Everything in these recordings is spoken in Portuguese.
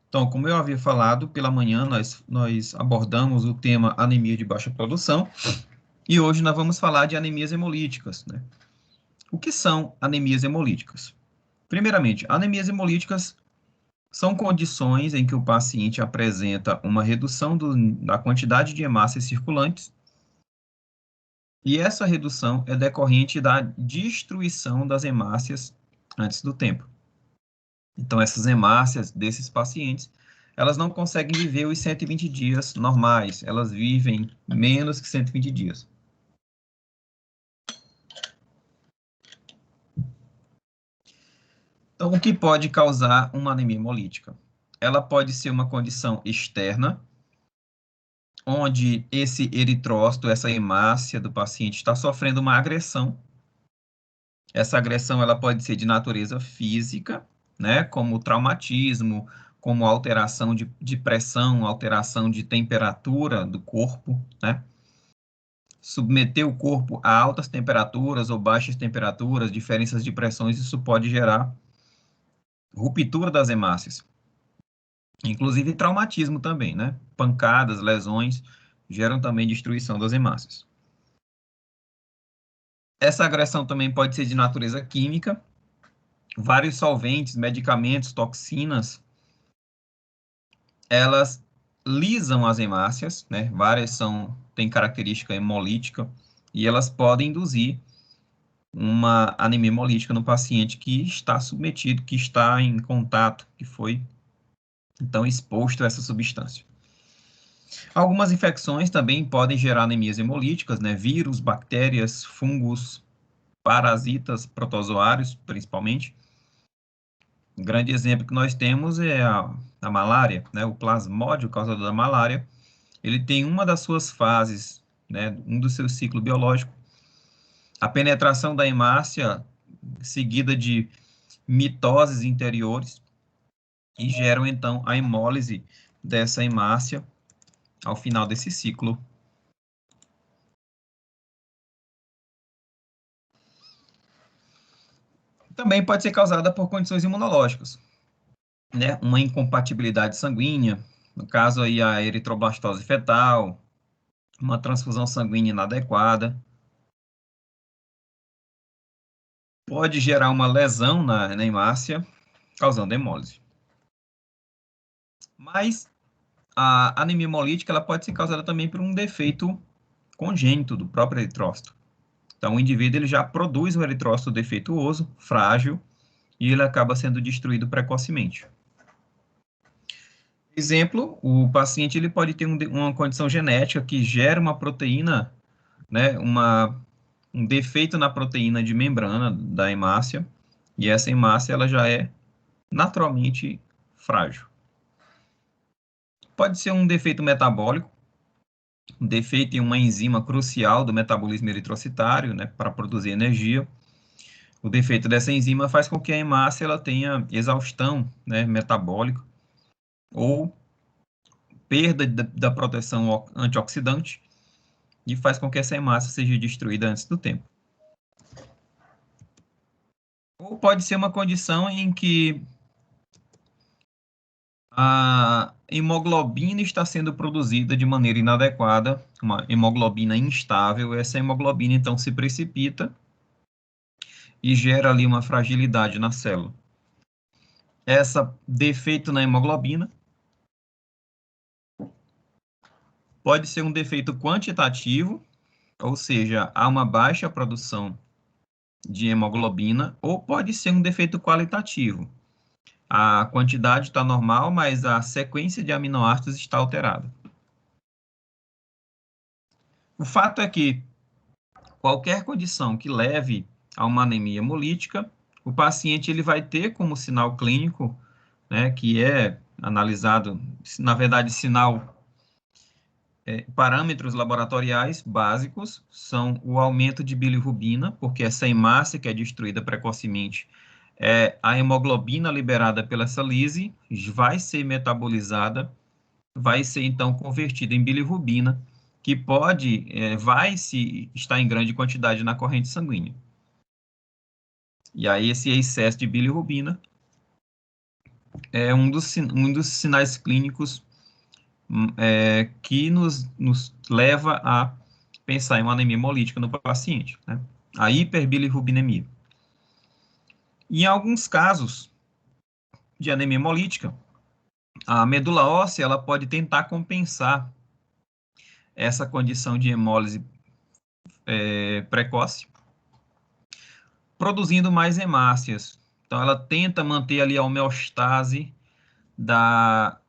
Então, como eu havia falado, pela manhã nós abordamos o tema anemia de baixa produção e hoje nós vamos falar de anemias hemolíticas, né? O que são anemias hemolíticas? Primeiramente, anemias hemolíticas são condições em que o paciente apresenta uma redução da quantidade de hemácias circulantes e essa redução é decorrente da destruição das hemácias antes do tempo. Então, essas hemácias desses pacientes, elas não conseguem viver os 120 dias normais, elas vivem menos que 120 dias. Então, o que pode causar uma anemia hemolítica? Ela pode ser uma condição externa, onde esse eritrócito, essa hemácia do paciente está sofrendo uma agressão. Essa agressão ela pode ser de natureza física, né, como traumatismo, como alteração de pressão, alteração de temperatura do corpo, né? Submeter o corpo a altas temperaturas ou baixas temperaturas, diferenças de pressões, isso pode gerar ruptura das hemácias. Inclusive traumatismo também, né? Pancadas, lesões, geram também destruição das hemácias. Essa agressão também pode ser de natureza química, vários solventes, medicamentos, toxinas, elas lisam as hemácias, né? Várias têm característica hemolítica e elas podem induzir uma anemia hemolítica no paciente que está submetido, que está em contato, que foi, então, exposto a essa substância. Algumas infecções também podem gerar anemias hemolíticas, né? Vírus, bactérias, fungos, parasitas, protozoários, principalmente. Um grande exemplo que nós temos é a malária, né? O plasmódio, causador da malária. Ele tem uma das suas fases, né? Um dos seus ciclos biológicos. A penetração da hemácia, seguida de mitoses interiores, e geram, então, a hemólise dessa hemácia ao final desse ciclo. Também pode ser causada por condições imunológicas, né? Uma incompatibilidade sanguínea, no caso aí a eritroblastose fetal, uma transfusão sanguínea inadequada, pode gerar uma lesão na hemácia, causando hemólise. Mas a anemia hemolítica ela pode ser causada também por um defeito congênito do próprio eritrócito. Então, o indivíduo ele já produz um eritrócito defeituoso, frágil, e ele acaba sendo destruído precocemente. Exemplo, o paciente ele pode ter uma condição genética que gera uma proteína, né, um defeito na proteína de membrana da hemácia, e essa hemácia ela já é naturalmente frágil. Pode ser um defeito metabólico, um defeito em uma enzima crucial do metabolismo eritrocitário, né, para produzir energia. O defeito dessa enzima faz com que a hemácia ela tenha exaustão, né, metabólica ou perda da proteção antioxidante e faz com que essa hemácia seja destruída antes do tempo. Ou pode ser uma condição em que a hemoglobina está sendo produzida de maneira inadequada, uma hemoglobina instável, essa hemoglobina então se precipita e gera ali uma fragilidade na célula. Essa defeito na hemoglobina pode ser um defeito quantitativo, ou seja, há uma baixa produção de hemoglobina, ou pode ser um defeito qualitativo. A quantidade está normal, mas a sequência de aminoácidos está alterada. O fato é que qualquer condição que leve a uma anemia hemolítica, o paciente ele vai ter como sinal clínico, né, que é analisado, na verdade, parâmetros laboratoriais básicos são o aumento de bilirrubina, porque essa hemácia que é destruída precocemente, a hemoglobina liberada pela essa lise vai ser metabolizada, vai ser então convertida em bilirrubina, que vai se estar em grande quantidade na corrente sanguínea. E aí esse excesso de bilirrubina é um dos sinais clínicos que nos leva a pensar em uma anemia hemolítica no paciente, né? A hiperbilirrubinemia. Em alguns casos de anemia hemolítica, a medula óssea ela pode tentar compensar essa condição de hemólise precoce, produzindo mais hemácias. Então, ela tenta manter ali a homeostase da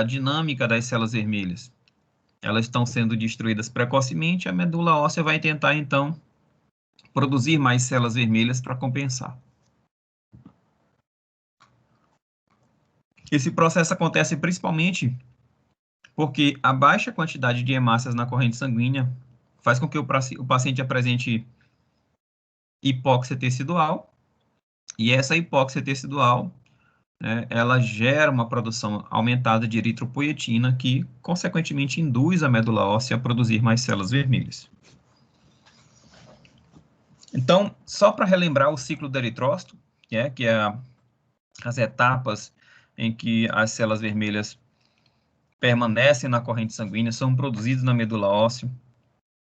dinâmica das células vermelhas. Elas estão sendo destruídas precocemente, a medula óssea vai tentar, então, produzir mais células vermelhas para compensar. Esse processo acontece principalmente porque a baixa quantidade de hemácias na corrente sanguínea faz com que o paciente apresente hipóxia tecidual, e essa hipóxia tecidual, né, ela gera uma produção aumentada de eritropoietina, que, consequentemente, induz a medula óssea a produzir mais células vermelhas. Então, só para relembrar o ciclo do eritrócito, que é as etapas em que as células vermelhas permanecem na corrente sanguínea, são produzidas na medula óssea,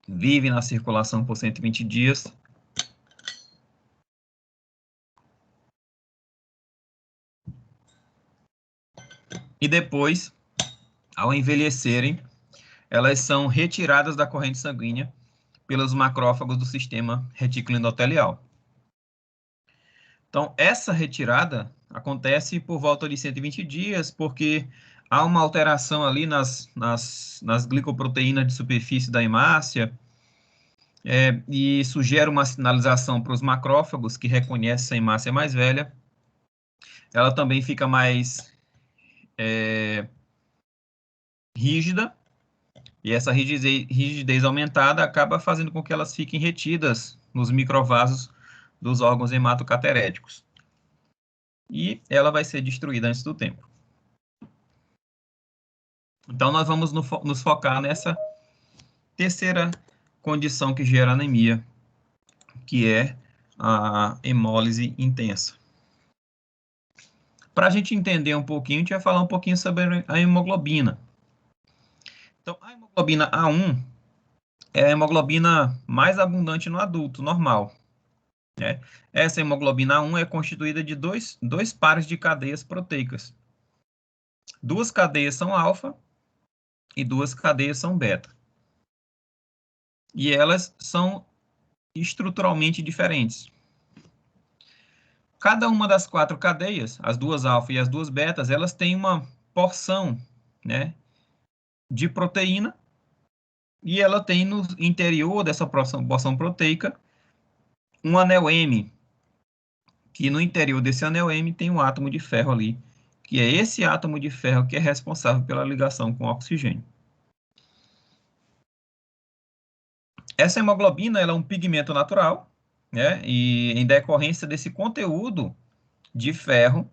vivem na circulação por 120 dias. E depois, ao envelhecerem, elas são retiradas da corrente sanguínea pelos macrófagos do sistema retículo endotelial. Então, essa retirada acontece por volta de 120 dias, porque há uma alteração ali nas glicoproteínas de superfície da hemácia, e isso gera uma sinalização para os macrófagos, que reconhecem essa hemácia mais velha. Ela também fica mais rígida, e essa rigidez aumentada acaba fazendo com que elas fiquem retidas nos microvasos dos órgãos hematocateréticos. E ela vai ser destruída antes do tempo. Então, nós vamos nos focar nessa terceira condição que gera anemia, que é a hemólise intensa. Para a gente entender um pouquinho, a gente vai falar um pouquinho sobre a hemoglobina. Então, a hemoglobina A1 é a hemoglobina mais abundante no adulto, normal. Né? Essa hemoglobina A1 é constituída de dois pares de cadeias proteicas. Duas cadeias são alfa e duas cadeias são beta. E elas são estruturalmente diferentes. Cada uma das 4 cadeias, as duas alfa e as duas betas, elas têm uma porção, né, de proteína, e ela tem no interior dessa porção proteica um anel M, que no interior desse anel M tem um átomo de ferro ali, que é esse átomo de ferro que é responsável pela ligação com o oxigênio. Essa hemoglobina ela é um pigmento natural, né, e em decorrência desse conteúdo de ferro,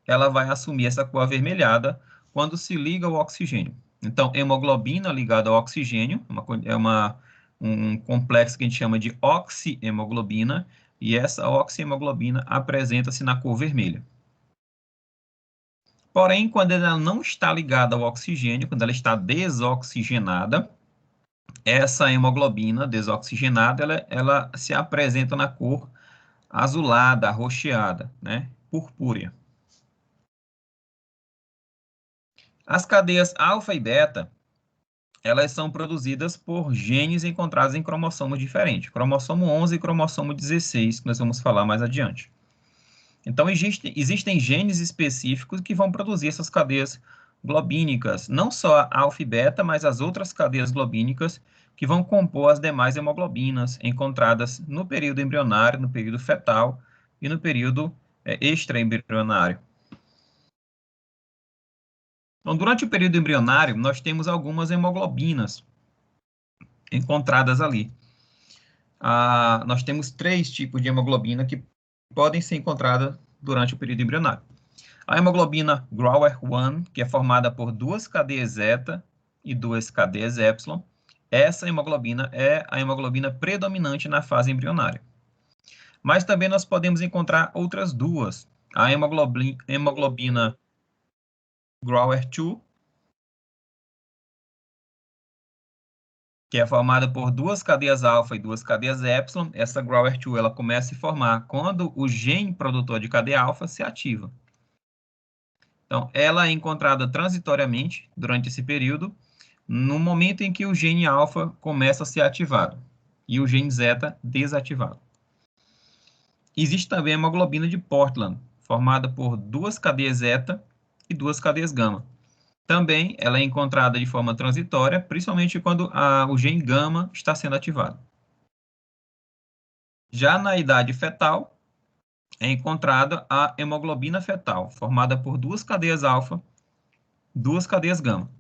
ela vai assumir essa cor avermelhada quando se liga ao oxigênio. Então, hemoglobina ligada ao oxigênio, um complexo que a gente chama de oxihemoglobina, e essa oxihemoglobina apresenta-se na cor vermelha. Porém, quando ela não está ligada ao oxigênio, quando ela está desoxigenada, essa hemoglobina desoxigenada, ela se apresenta na cor azulada, arroxeada, né? Purpúrea. As cadeias alfa e beta, elas são produzidas por genes encontrados em cromossomos diferentes, cromossomo 11 e cromossomo 16, que nós vamos falar mais adiante. Então, existem genes específicos que vão produzir essas cadeias globínicas, não só a alfa e beta, mas as outras cadeias globínicas que vão compor as demais hemoglobinas encontradas no período embrionário, no período fetal e no período extraembrionário. Então, durante o período embrionário, nós temos algumas hemoglobinas encontradas ali. Nós temos 3 tipos de hemoglobina que podem ser encontradas durante o período embrionário. A hemoglobina Grower-1, que é formada por 2 cadeias zeta e 2 cadeias epsilon. Essa hemoglobina é a hemoglobina predominante na fase embrionária. Mas também nós podemos encontrar outras 2, a hemoglobina Grower-2, que é formada por duas cadeias alfa e duas cadeias epsilon. Essa Grower-2 ela começa a se formar quando o gene produtor de cadeia alfa se ativa. Então, ela é encontrada transitoriamente durante esse período, no momento em que o gene alfa começa a ser ativado e o gene zeta desativado. Existe também a hemoglobina de Portland, formada por duas cadeias zeta e duas cadeias gama. Também ela é encontrada de forma transitória, principalmente quando o gene gama está sendo ativado. Já na idade fetal, é encontrada a hemoglobina fetal, formada por duas cadeias alfa, duas cadeias gama.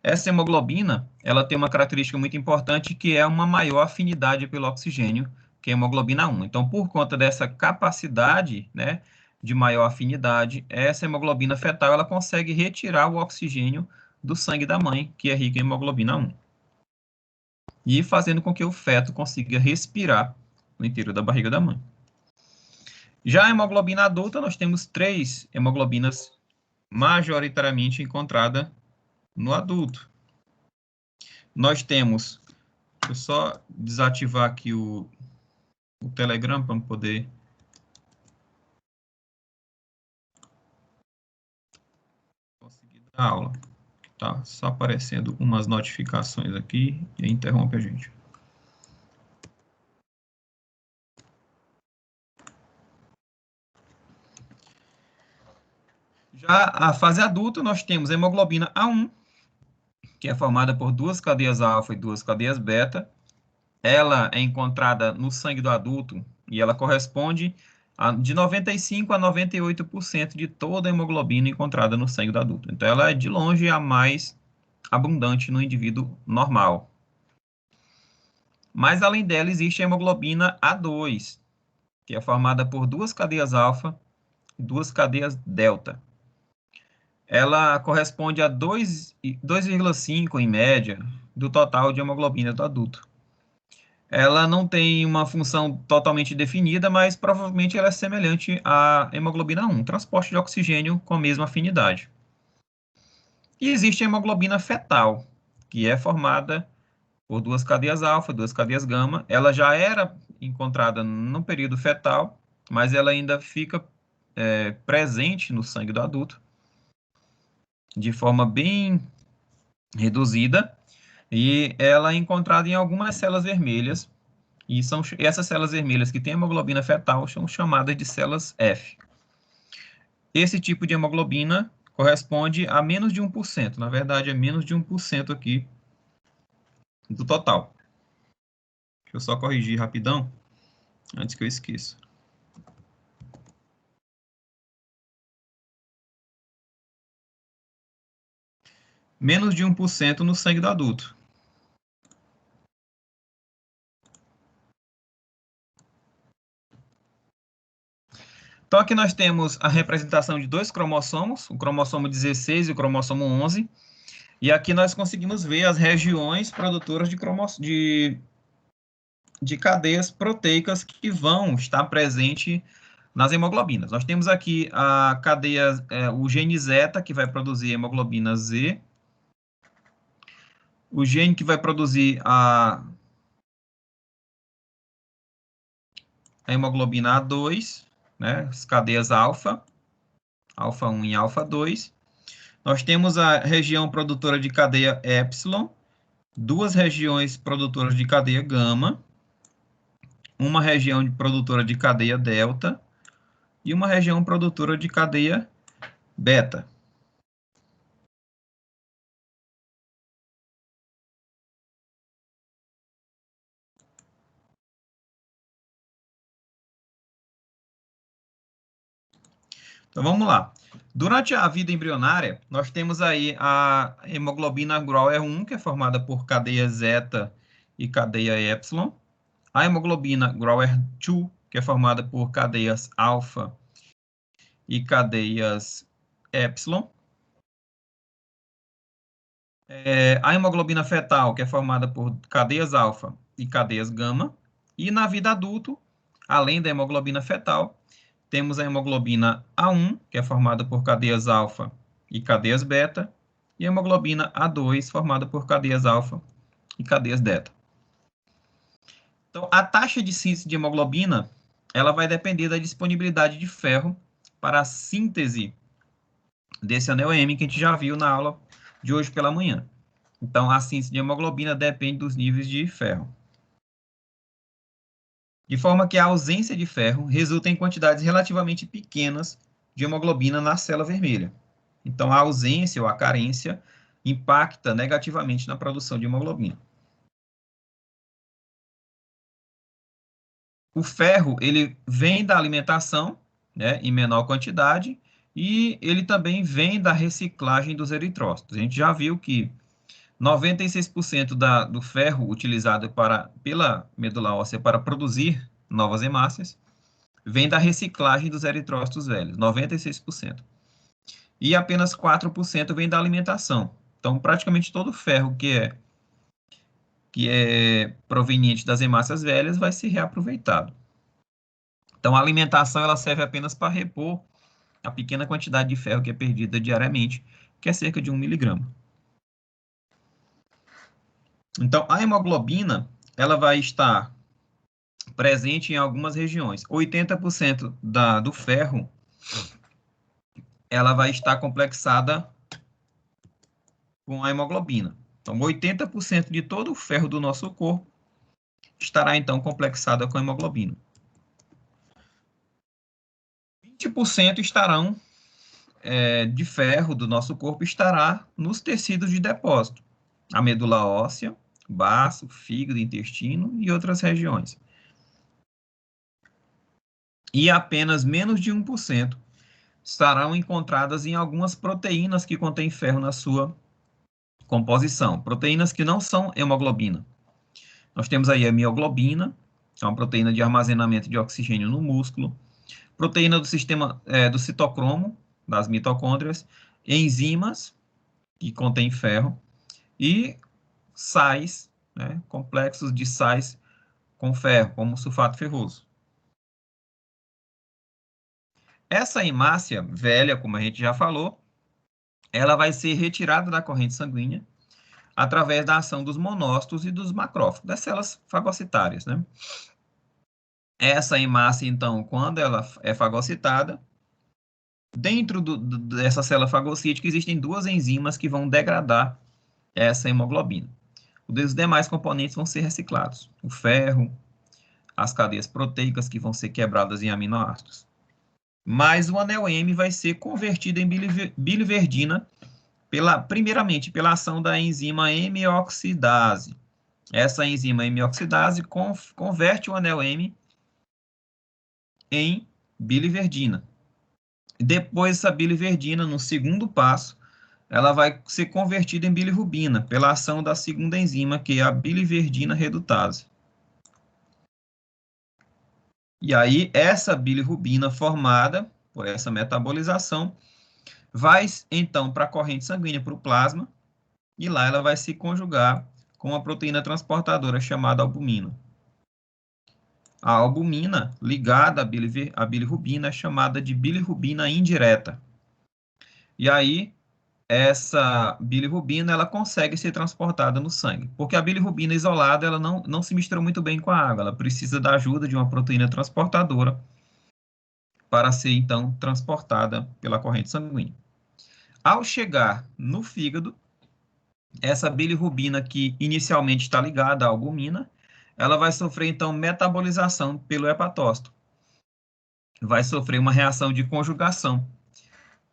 Essa hemoglobina, ela tem uma característica muito importante, que é uma maior afinidade pelo oxigênio, que é a hemoglobina 1. Então, por conta dessa capacidade, né, de maior afinidade, essa hemoglobina fetal, ela consegue retirar o oxigênio do sangue da mãe, que é rica em hemoglobina 1. E fazendo com que o feto consiga respirar no interior da barriga da mãe. Já a hemoglobina adulta, nós temos 3 hemoglobinas majoritariamente encontradas no adulto. Nós temos, deixa eu só desativar aqui o Telegram para poder conseguir dar aula. Tá só aparecendo umas notificações aqui e interrompe a gente. Já a fase adulta, nós temos a hemoglobina A1, que é formada por duas cadeias alfa e duas cadeias beta. Ela é encontrada no sangue do adulto e ela corresponde de 95% a 98% de toda a hemoglobina encontrada no sangue do adulto. Então, ela é, de longe, a mais abundante no indivíduo normal. Mas, além dela, existe a hemoglobina A2, que é formada por duas cadeias alfa e duas cadeias delta. Ela corresponde a 2,5, em média, do total de hemoglobina do adulto. Ela não tem uma função totalmente definida, mas provavelmente ela é semelhante à hemoglobina 1, transporte de oxigênio com a mesma afinidade. E existe a hemoglobina fetal, que é formada por duas cadeias alfa, duas cadeias gama. Ela já era encontrada no período fetal, mas ela ainda fica presente no sangue do adulto, de forma bem reduzida, e ela é encontrada em algumas células vermelhas, e essas células vermelhas que têm hemoglobina fetal são chamadas de células F. Esse tipo de hemoglobina corresponde a menos de 1%. Na verdade, é menos de 1% aqui do total. Deixa eu só corrigir rapidão, antes que eu esqueça. Menos de 1% no sangue do adulto. Então, aqui nós temos a representação de dois cromossomos, o cromossomo 16 e o cromossomo 11, e aqui nós conseguimos ver as regiões produtoras de cadeias proteicas que vão estar presentes nas hemoglobinas. Nós temos aqui a cadeia, o gene zeta, que vai produzir a hemoglobina Z, o gene que vai produzir a hemoglobina A2, né, as cadeias alfa, alfa 1 e alfa 2. Nós temos a região produtora de cadeia epsilon, duas regiões produtoras de cadeia gama, uma região produtora de cadeia delta e uma região produtora de cadeia beta. Então, vamos lá. Durante a vida embrionária, nós temos aí a hemoglobina Grower-1, que é formada por cadeia zeta e cadeia epsilon. A hemoglobina Grower-2, que é formada por cadeias alfa e cadeias epsilon. A hemoglobina fetal, que é formada por cadeias alfa e cadeias gama. E na vida adulta, além da hemoglobina fetal, temos a hemoglobina A1, que é formada por cadeias alfa e cadeias beta, e a hemoglobina A2, formada por cadeias alfa e cadeias delta. Então, a taxa de síntese de hemoglobina, ela vai depender da disponibilidade de ferro para a síntese desse anel M que a gente já viu na aula de hoje pela manhã. Então, a síntese de hemoglobina depende dos níveis de ferro. De forma que a ausência de ferro resulta em quantidades relativamente pequenas de hemoglobina na célula vermelha. Então, a ausência ou a carência impacta negativamente na produção de hemoglobina. O ferro, ele vem da alimentação, né, em menor quantidade, e ele também vem da reciclagem dos eritrócitos. A gente já viu que 96% do ferro utilizado pela medula óssea para produzir novas hemácias vem da reciclagem dos eritrócitos velhos, 96%. E apenas 4% vem da alimentação. Então, praticamente todo o ferro que é proveniente das hemácias velhas vai ser reaproveitado. Então, a alimentação ela serve apenas para repor a pequena quantidade de ferro que é perdida diariamente, que é cerca de 1 miligrama. Então, a hemoglobina ela vai estar presente em algumas regiões. 80% do ferro ela vai estar complexada com a hemoglobina. Então, 80% de todo o ferro do nosso corpo estará, então, complexada com a hemoglobina. 20% estarão, de ferro do nosso corpo estará nos tecidos de depósito. A medula óssea, baço, fígado, intestino e outras regiões. E apenas menos de 1% estarão encontradas em algumas proteínas que contêm ferro na sua composição. Proteínas que não são hemoglobina. Nós temos aí a mioglobina, que é uma proteína de armazenamento de oxigênio no músculo. Proteína do sistema do citocromo, das mitocôndrias. Enzimas, que contêm ferro. E sais, né, complexos de sais com ferro, como sulfato ferroso. Essa hemácia velha, como a gente já falou, ela vai ser retirada da corrente sanguínea através da ação dos monócitos e dos macrófagos, das células fagocitárias, né? Essa hemácia, então, quando ela é fagocitada, dentro dessa célula fagocítica existem duas enzimas que vão degradar essa hemoglobina. Os demais componentes vão ser reciclados. O ferro, as cadeias proteicas que vão ser quebradas em aminoácidos. Mas o anel M vai ser convertido em biliverdina primeiramente pela ação da enzima hemioxidase. Essa enzima hemioxidase converte o anel M em biliverdina. Depois, essa biliverdina, no segundo passo, ela vai ser convertida em bilirrubina pela ação da segunda enzima, que é a biliverdina redutase. E aí, essa bilirrubina formada por essa metabolização vai, então, para a corrente sanguínea, para o plasma, e lá ela vai se conjugar com a proteína transportadora chamada albumina. A albumina, ligada à bilirrubina, é chamada de bilirrubina indireta. E aí, essa bilirrubina, ela consegue ser transportada no sangue, porque a bilirrubina isolada, ela não se mistura muito bem com a água, ela precisa da ajuda de uma proteína transportadora para ser, então, transportada pela corrente sanguínea. Ao chegar no fígado, essa bilirrubina que inicialmente está ligada à albumina, ela vai sofrer, então, metabolização pelo hepatócito. Vai sofrer uma reação de conjugação.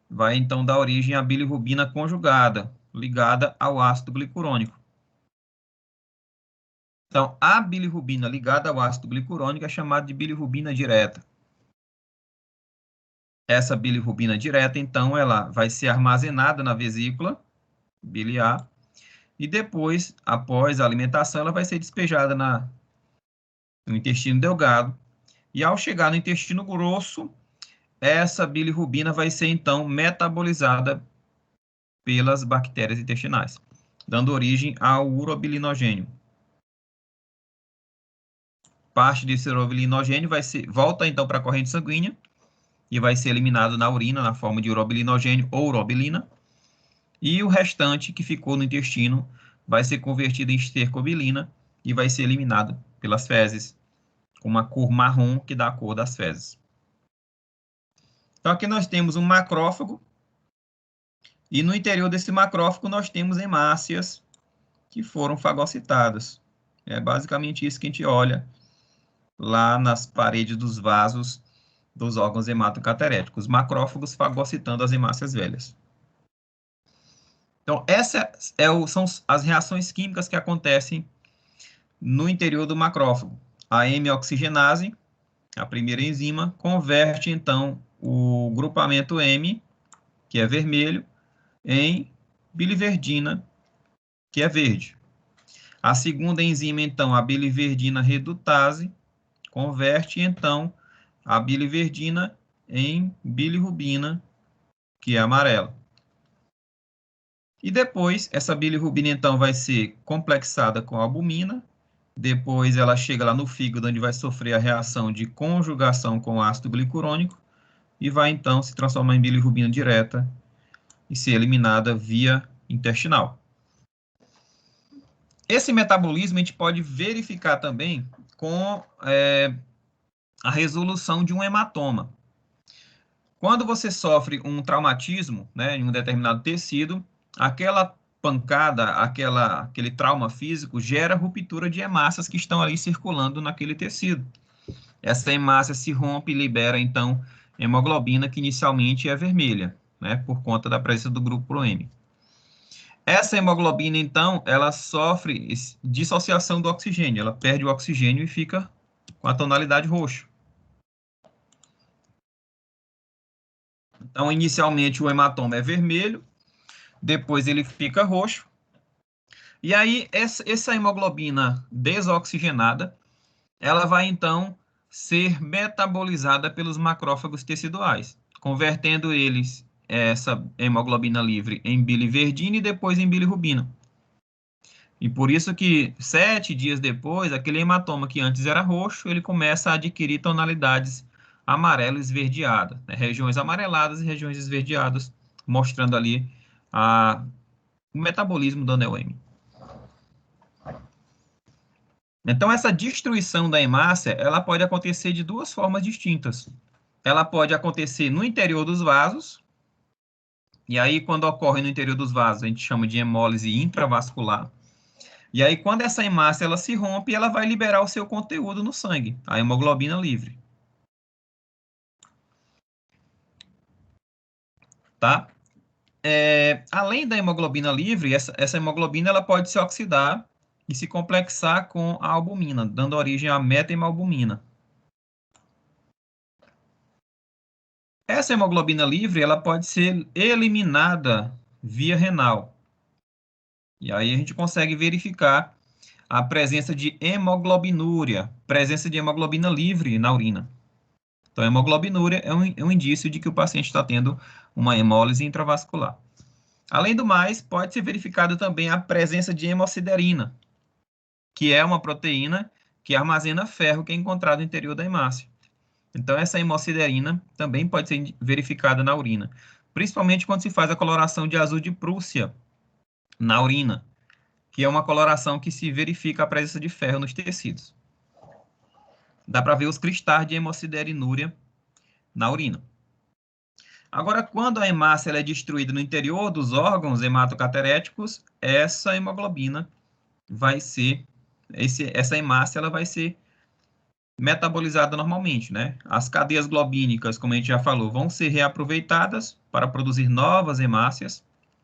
Vai, então, dar origem à bilirrubina conjugada, ligada ao ácido glicurônico. Então, a bilirrubina ligada ao ácido glicurônico é chamada de bilirrubina direta. Essa bilirrubina direta, então, ela vai ser armazenada na vesícula biliar e depois, após a alimentação, ela vai ser despejada no intestino delgado. E ao chegar no intestino grosso, essa bilirrubina vai ser, então, metabolizada pelas bactérias intestinais, dando origem ao urobilinogênio. Parte desse urobilinogênio volta, então, para a corrente sanguínea e vai ser eliminado na urina na forma de urobilinogênio ou urobilina. E o restante que ficou no intestino vai ser convertido em estercobilina e vai ser eliminado pelas fezes, com uma cor marrom que dá a cor das fezes. Então aqui nós temos um macrófago, e no interior desse macrófago nós temos hemácias que foram fagocitadas. É basicamente isso que a gente olha lá nas paredes dos vasos dos órgãos hematocateréticos, macrófagos fagocitando as hemácias velhas. Então, são as reações químicas que acontecem no interior do macrófago. A hemioxigenase, a primeira enzima, converte, então, o grupamento M, que é vermelho, em biliverdina, que é verde. A segunda enzima, então, a biliverdina redutase, converte, então, a biliverdina em bilirrubina, que é amarela. E depois, essa bilirrubina, então, vai ser complexada com a albumina. Depois, ela chega lá no fígado, onde vai sofrer a reação de conjugação com o ácido glicurônico e vai, então, se transformar em bilirrubina direta e ser eliminada via intestinal. Esse metabolismo a gente pode verificar também com a resolução de um hematoma. Quando você sofre um traumatismo, né, em um determinado tecido, aquela pancada, aquele trauma físico gera ruptura de hemácias que estão ali circulando naquele tecido. Essa hemácia se rompe e libera, então, hemoglobina, que inicialmente é vermelha, né, por conta da presença do grupo Pro-M. Essa hemoglobina, então, ela sofre dissociação do oxigênio, ela perde o oxigênio e fica com a tonalidade roxa. Então, inicialmente, o hematoma é vermelho, depois ele fica roxo, e aí essa hemoglobina desoxigenada, ela vai, então, ser metabolizada pelos macrófagos teciduais, convertendo eles, essa hemoglobina livre, em biliverdina e depois em bilirrubina. E por isso que 7 dias depois, aquele hematoma que antes era roxo, ele começa a adquirir tonalidades amarelo esverdeadas, né? Regiões amareladas e regiões esverdeadas, mostrando ali o metabolismo do anel M. Então, essa destruição da hemácia, ela pode acontecer de duas formas distintas. Ela pode acontecer no interior dos vasos, e aí, quando ocorre no interior dos vasos, a gente chama de hemólise intravascular. E aí, quando essa hemácia ela se rompe, ela vai liberar o seu conteúdo no sangue, a hemoglobina livre. Tá? Além da hemoglobina livre, essa hemoglobina ela pode se oxidar e se complexar com a albumina, dando origem à metahemalbumina. Essa hemoglobina livre ela pode ser eliminada via renal. E aí a gente consegue verificar a presença de hemoglobinúria, presença de hemoglobina livre na urina. Então, a hemoglobinúria é um indício de que o paciente está tendo uma hemólise intravascular. Além do mais, pode ser verificado também a presença de hemosiderina, que é uma proteína que armazena ferro que é encontrado no interior da hemácia. Então, essa hemosiderina também pode ser verificada na urina, principalmente quando se faz a coloração de azul de Prússia na urina, que é uma coloração que se verifica a presença de ferro nos tecidos. Dá para ver os cristais de hemosiderinúria na urina. Agora, quando a hemácia ela é destruída no interior dos órgãos hematocateréticos, essa hemoglobina vai ser, essa hemácia ela vai ser metabolizada normalmente, né? As cadeias globínicas, como a gente já falou, vão ser reaproveitadas para produzir novas hemácias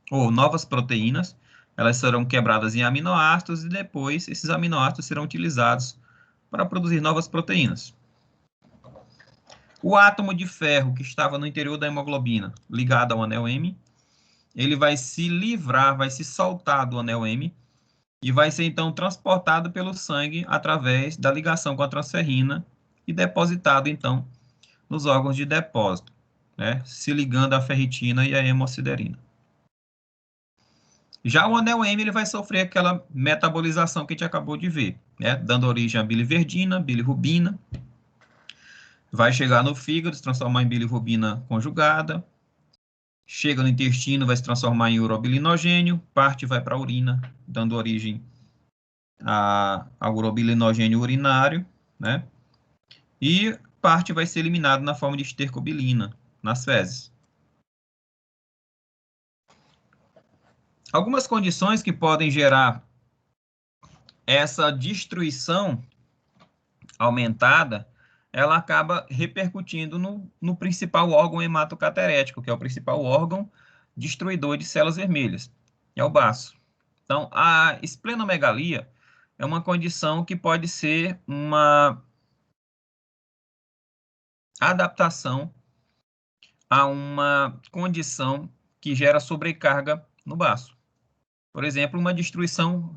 ou novas proteínas. Elas serão quebradas em aminoácidos e depois esses aminoácidos serão utilizados para produzir novas proteínas. O átomo de ferro que estava no interior da hemoglobina, ligado ao anel M, ele vai se livrar, vai se soltar do anel M e vai ser então transportado pelo sangue através da ligação com a transferrina e depositado então nos órgãos de depósito, né, se ligando à ferritina e à hemosiderina. Já o anel M ele vai sofrer aquela metabolização que a gente acabou de ver, né, dando origem à biliverdina, bilirrubina. vai chegar no fígado, se transformar em bilirrubina conjugada, chega no intestino, vai se transformar em urobilinogênio, parte vai para a urina, dando origem ao urobilinogênio urinário, né? E parte vai ser eliminado na forma de estercobilina, nas fezes. Algumas condições que podem gerar essa destruição aumentada, ela acaba repercutindo no principal órgão hematocaterético, que é o principal órgão destruidor de células vermelhas, é o baço. Então, a esplenomegalia é uma condição que pode ser uma adaptação a uma condição que gera sobrecarga no baço. Por exemplo, uma destruição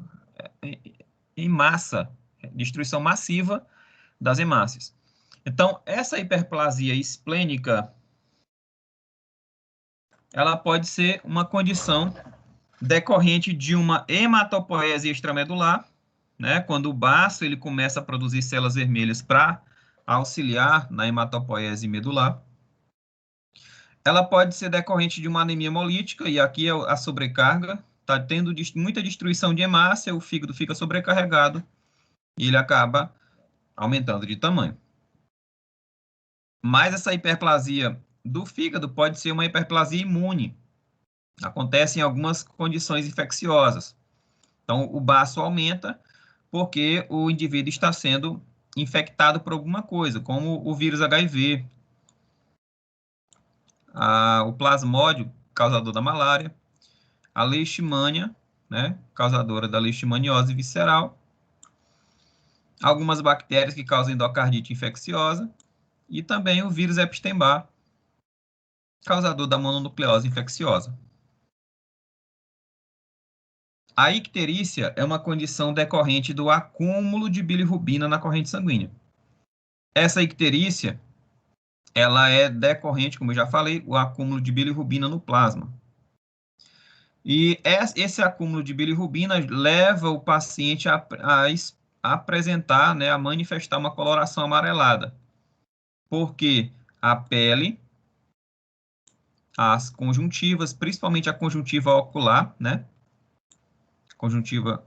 em massa, destruição massiva das hemácias. Então, essa hiperplasia esplênica, ela pode ser uma condição decorrente de uma hematopoese extramedular, né? Quando o baço ele começa a produzir células vermelhas para auxiliar na hematopoese medular. Ela pode ser decorrente de uma anemia hemolítica, e aqui é a sobrecarga, está tendo muita destruição de hemácia, o fígado fica sobrecarregado e ele acaba aumentando de tamanho. Mas essa hiperplasia do fígado pode ser uma hiperplasia imune. Acontece em algumas condições infecciosas. Então, o baço aumenta porque o indivíduo está sendo infectado por alguma coisa, como o vírus HIV, o plasmódio, causador da malária, a leishmania, né, causadora da leishmaniose visceral, algumas bactérias que causam endocardite infecciosa, e também o vírus Epstein-Barr, causador da mononucleose infecciosa. A icterícia é uma condição decorrente do acúmulo de bilirrubina na corrente sanguínea. Essa icterícia, ela é decorrente, como eu já falei, o acúmulo de bilirrubina no plasma. E esse acúmulo de bilirrubina leva o paciente a apresentar, né, a manifestar uma coloração amarelada. Porque a pele, as conjuntivas, principalmente a conjuntiva ocular, né, conjuntiva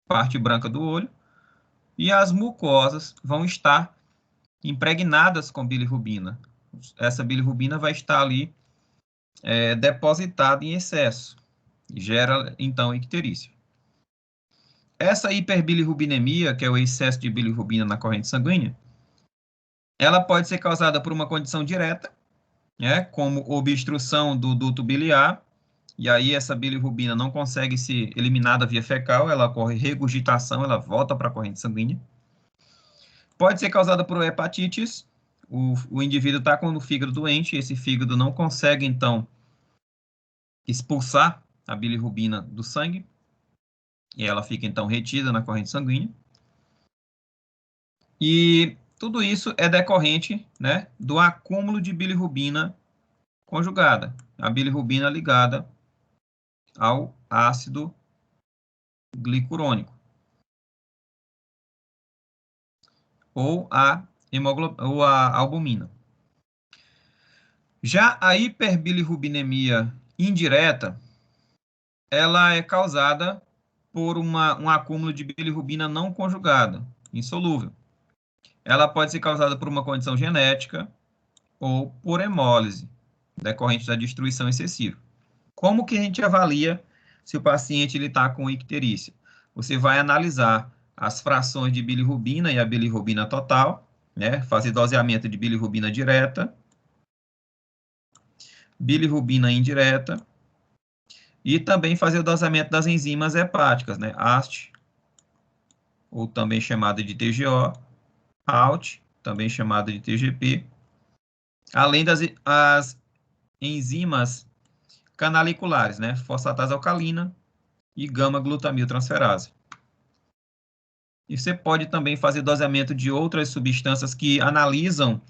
parte branca do olho, e as mucosas vão estar impregnadas com bilirrubina. Essa bilirrubina vai estar ali depositada em excesso, e gera, então, icterícia. Essa hiperbilirrubinemia, que é o excesso de bilirrubina na corrente sanguínea, ela pode ser causada por uma condição direta, né, como obstrução do duto biliar, e aí essa bilirrubina não consegue ser eliminada via fecal, ela ocorre regurgitação, ela volta para a corrente sanguínea. Pode ser causada por hepatites, o indivíduo está com o fígado doente, esse fígado não consegue, então, expulsar a bilirrubina do sangue, e ela fica, então, retida na corrente sanguínea. E tudo isso é decorrente, né, do acúmulo de bilirrubina conjugada, a bilirrubina ligada ao ácido glicurônico, ou a albumina. Já a hiperbilirrubinemia indireta, ela é causada por um acúmulo de bilirrubina não conjugada, insolúvel. Ela pode ser causada por uma condição genética ou por hemólise, decorrente da destruição excessiva. Como que a gente avalia se o paciente está com icterícia? Você vai analisar as frações de bilirrubina e a bilirrubina total, né? Fazer doseamento de bilirrubina direta, bilirrubina indireta, e também fazer o dosamento das enzimas hepáticas, né? AST, ou também chamada de TGO, ALT, também chamada de TGP, além das as enzimas canaliculares, né? Fosfatase alcalina e gama-glutamiltransferase. E você pode também fazer doseamento de outras substâncias que analisam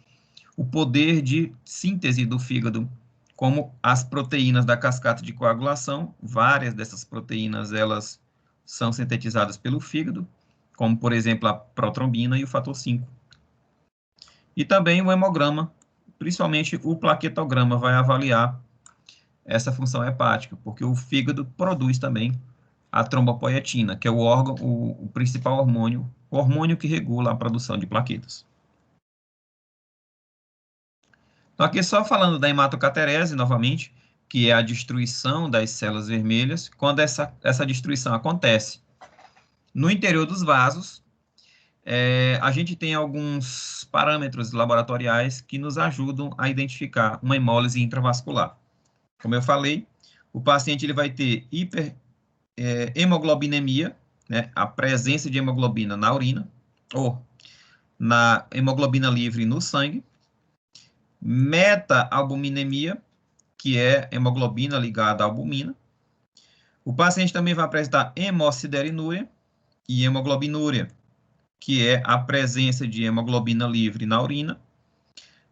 o poder de síntese do fígado, como as proteínas da cascata de coagulação. Várias dessas proteínas, elas são sintetizadas pelo fígado, como, por exemplo, a protrombina e o fator 5. E também o hemograma, principalmente o plaquetograma, vai avaliar essa função hepática, porque o fígado produz também a trombopoietina, que é o órgão, o principal hormônio, o hormônio que regula a produção de plaquetas. Então, aqui só falando da hematocaterese, novamente, que é a destruição das células vermelhas, quando essa destruição acontece no interior dos vasos, a gente tem alguns parâmetros laboratoriais que nos ajudam a identificar uma hemólise intravascular. Como eu falei, o paciente ele vai ter hemoglobinemia, né, a presença de hemoglobina na urina, ou na hemoglobina livre no sangue, meta-albuminemia, que é hemoglobina ligada à albumina. O paciente também vai apresentar hemociderinúria e hemoglobinúria, que é a presença de hemoglobina livre na urina,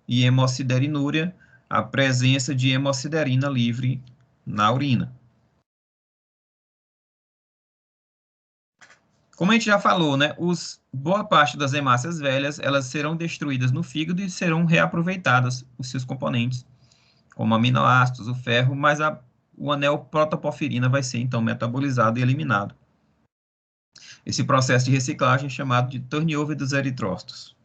e hemociderinúria, a presença de hemociderina livre na urina. Como a gente já falou, né, boa parte das hemácias velhas, elas serão destruídas no fígado e serão reaproveitadas os seus componentes, como aminoácidos, o ferro, mas o anel protoporfirina vai ser, então, metabolizado e eliminado. Esse processo de reciclagem é chamado de turnover dos eritrócitos.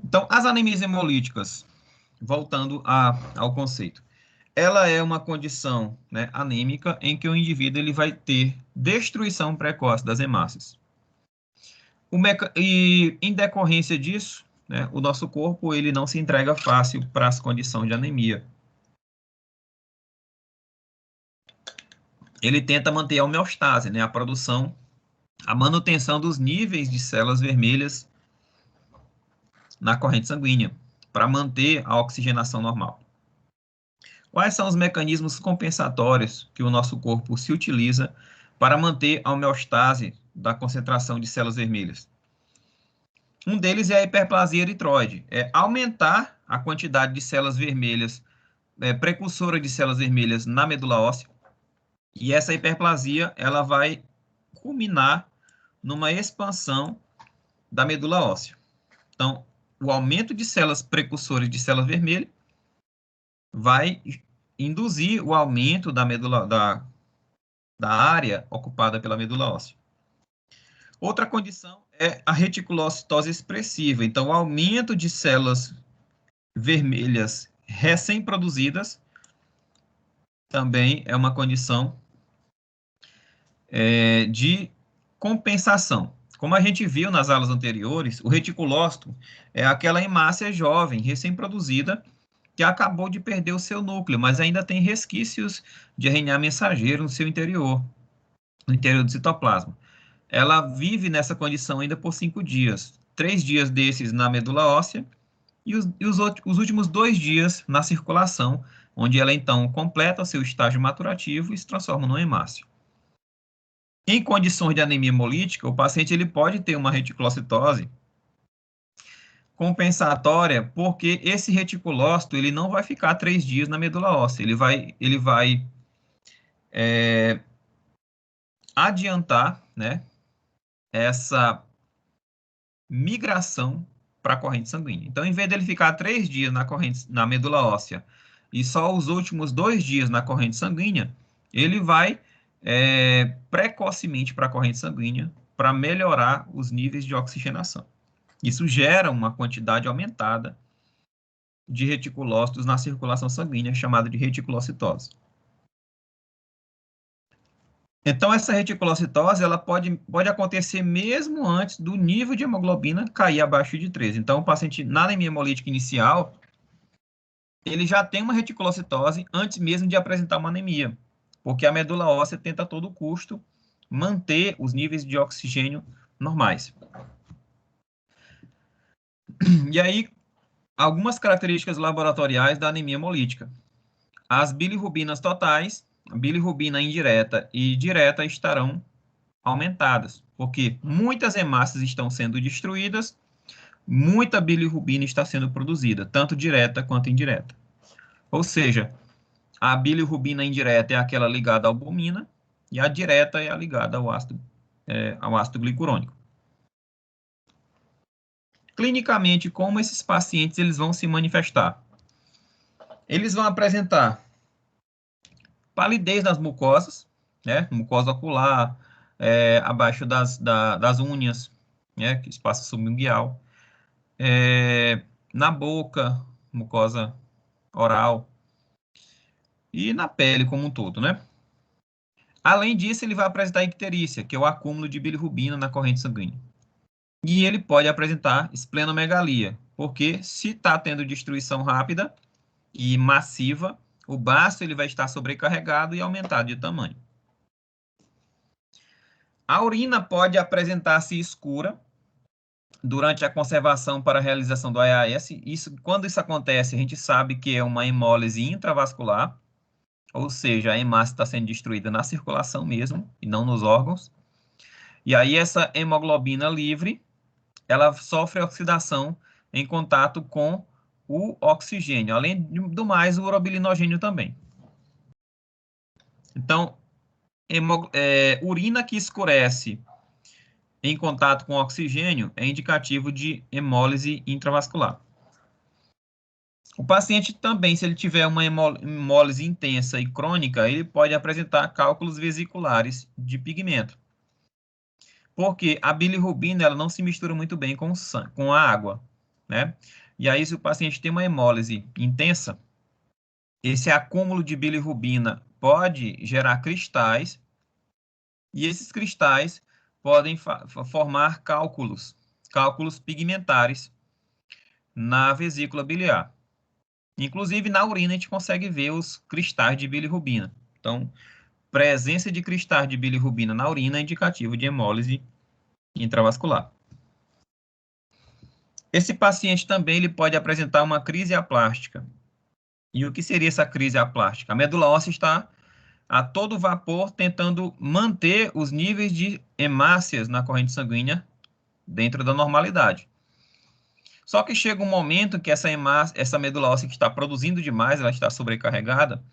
Então, as anemias hemolíticas, voltando ao conceito, ela é uma condição, né, anêmica em que o indivíduo ele vai ter destruição precoce das hemácias. E em decorrência disso, né, o nosso corpo ele não se entrega fácil para as condições de anemia. Ele tenta manter a homeostase, né, a produção, a manutenção dos níveis de células vermelhas na corrente sanguínea, para manter a oxigenação normal. Quais são os mecanismos compensatórios que o nosso corpo se utiliza para manter a homeostase da concentração de células vermelhas? Um deles é a hiperplasia eritroide, é aumentar a quantidade de células vermelhas, precursora de células vermelhas na medula óssea, e essa hiperplasia ela vai culminar numa expansão da medula óssea. Então, o aumento de células precursoras de células vermelhas vai induzir o aumento da medula da área ocupada pela medula óssea. Outra condição é a reticulocitose expressiva. Então, o aumento de células vermelhas recém-produzidas também é uma condição de compensação. Como a gente viu nas aulas anteriores, o reticulócito é aquela hemácia jovem, recém-produzida, que acabou de perder o seu núcleo, mas ainda tem resquícios de RNA mensageiro no seu interior, no interior do citoplasma. Ela vive nessa condição ainda por 5 dias. 3 dias desses na medula óssea e os últimos 2 dias na circulação, onde ela então completa o seu estágio maturativo e se transforma numa hemácia. Em condições de anemia hemolítica, o paciente ele pode ter uma reticulocitose compensatória, porque esse reticulócito ele não vai ficar 3 dias na medula óssea, ele vai adiantar, né, essa migração para a corrente sanguínea. Então, em vez dele ficar 3 dias na medula óssea e só os últimos 2 dias na corrente sanguínea, ele vai precocemente para a corrente sanguínea para melhorar os níveis de oxigenação. Isso gera uma quantidade aumentada de reticulócitos na circulação sanguínea, chamada de reticulocitose. Então, essa reticulocitose ela pode acontecer mesmo antes do nível de hemoglobina cair abaixo de 3. Então, o paciente na anemia hemolítica inicial, ele já tem uma reticulocitose antes mesmo de apresentar uma anemia, porque a medula óssea tenta a todo custo manter os níveis de oxigênio normais. E aí, algumas características laboratoriais da anemia hemolítica. As bilirrubinas totais, a bilirrubina indireta e direta estarão aumentadas, porque muitas hemácias estão sendo destruídas, muita bilirrubina está sendo produzida, tanto direta quanto indireta. Ou seja, a bilirrubina indireta é aquela ligada à albumina e a direta é a ligada ao ácido ao ácido glicurônico. Clinicamente, como esses pacientes eles vão se manifestar? Eles vão apresentar palidez nas mucosas, né? Mucosa ocular, abaixo das unhas, né? Espaço subungual, na boca, mucosa oral e na pele como um todo, né? Além disso, ele vai apresentar icterícia, que é o acúmulo de bilirrubina na corrente sanguínea. E ele pode apresentar esplenomegalia, porque se está tendo destruição rápida e massiva, o baço ele vai estar sobrecarregado e aumentado de tamanho. A urina pode apresentar-se escura durante a conservação para a realização do AAS. Quando isso acontece, a gente sabe que é uma hemólise intravascular, ou seja, a hemácia está sendo destruída na circulação mesmo, e não nos órgãos. E aí essa hemoglobina livre, ela sofre oxidação em contato com o oxigênio, além do mais, o urobilinogênio também. Então, urina que escurece em contato com oxigênio é indicativo de hemólise intravascular. O paciente também, se ele tiver uma hemólise intensa e crônica, ele pode apresentar cálculos vesiculares de pigmento. Porque a bilirrubina ela não se mistura muito bem com a água, né? E aí, se o paciente tem uma hemólise intensa, esse acúmulo de bilirrubina pode gerar cristais, e esses cristais podem formar cálculos pigmentares na vesícula biliar. Inclusive, na urina, a gente consegue ver os cristais de bilirrubina. Então, presença de cristais de bilirrubina na urina é indicativo de hemólise intravascular. Esse paciente também ele pode apresentar uma crise aplástica. E o que seria essa crise aplástica? A medula óssea está a todo vapor tentando manter os níveis de hemácias na corrente sanguínea dentro da normalidade. Só que chega um momento que essa medula óssea que está produzindo demais, ela está sobrecarregada,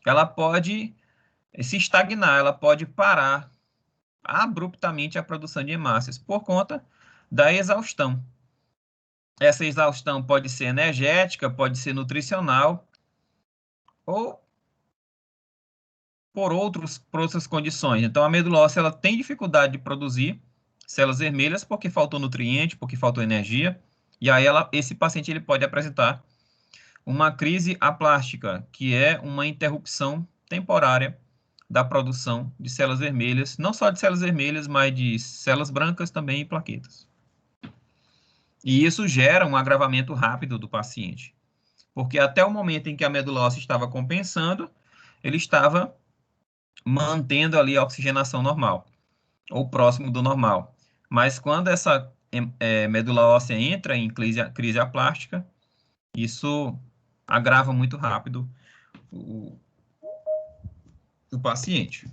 ela pode se estagnar, ela pode parar abruptamente a produção de hemácias por conta da exaustão. Essa exaustão pode ser energética, pode ser nutricional ou por outras condições. Então, a medula óssea ela tem dificuldade de produzir células vermelhas porque faltou nutriente, porque faltou energia. E aí esse paciente ele pode apresentar uma crise aplástica, que é uma interrupção temporária da produção de células vermelhas, não só de células vermelhas, mas de células brancas também e plaquetas. E isso gera um agravamento rápido do paciente, porque até o momento em que a medula óssea estava compensando, ele estava mantendo ali a oxigenação normal, ou próximo do normal. Mas quando essa medula óssea entra em crise aplástica, isso agrava muito rápido o paciente.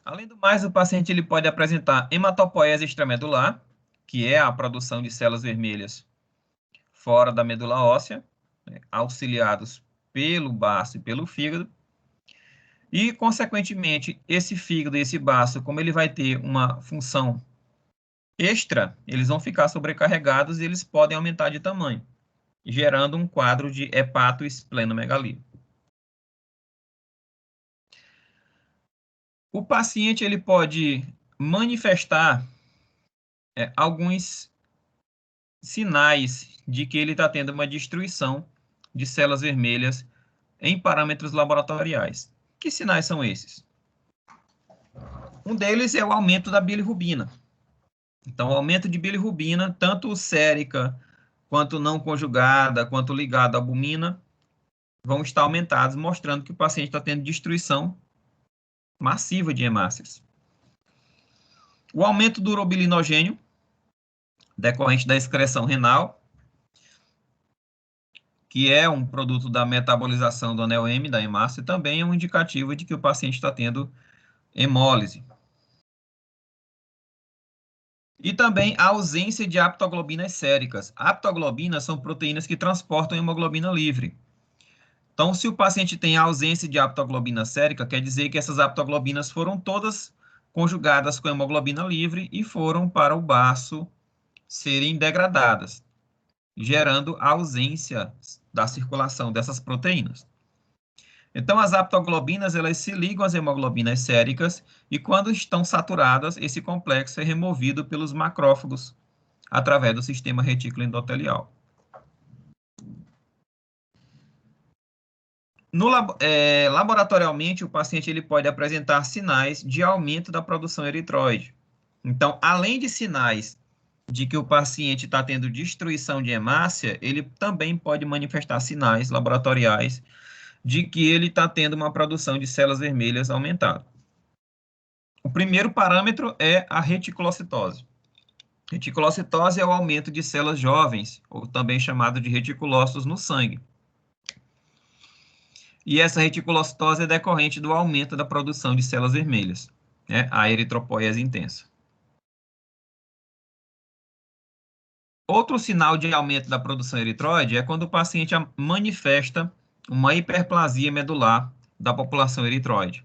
Além do mais, o paciente ele pode apresentar hematopoese extramedular, que é a produção de células vermelhas fora da medula óssea, né, auxiliados pelo baço e pelo fígado. E, consequentemente, esse fígado e esse baço, como ele vai ter uma função extra, eles vão ficar sobrecarregados e eles podem aumentar de tamanho, gerando um quadro de hepatoesplenomegalia. O paciente ele pode manifestar alguns sinais de que ele está tendo uma destruição de células vermelhas em parâmetros laboratoriais. Que sinais são esses? Um deles é o aumento da bilirrubina. Então, o aumento de bilirrubina, tanto sérica, quanto não conjugada, quanto ligada à albumina, vão estar aumentados, mostrando que o paciente está tendo destruição massiva de hemácias. O aumento do urobilinogênio, decorrente da excreção renal, que é um produto da metabolização do anel M, da hemácia, também é um indicativo de que o paciente está tendo hemólise. E também a ausência de aptoglobinas séricas. Aptoglobinas são proteínas que transportam hemoglobina livre. Então, se o paciente tem ausência de aptoglobina sérica, quer dizer que essas aptoglobinas foram todas conjugadas com hemoglobina livre e foram para o baço serem degradadas, gerando a ausência da circulação dessas proteínas. Então, as aptoglobinas, elas se ligam às hemoglobinas séricas e quando estão saturadas, esse complexo é removido pelos macrófagos através do sistema retículo endotelial. Laboratorialmente, o paciente ele pode apresentar sinais de aumento da produção eritroide. Então, além de sinais de que o paciente está tendo destruição de hemácia, ele também pode manifestar sinais laboratoriais de que ele está tendo uma produção de células vermelhas aumentada. O primeiro parâmetro é a reticulocitose. Reticulocitose é o aumento de células jovens, ou também chamado de reticulócitos no sangue. E essa reticulocitose é decorrente do aumento da produção de células vermelhas, né? A eritropoiese intensa. Outro sinal de aumento da produção eritroide é quando o paciente manifesta uma hiperplasia medular da população eritroide.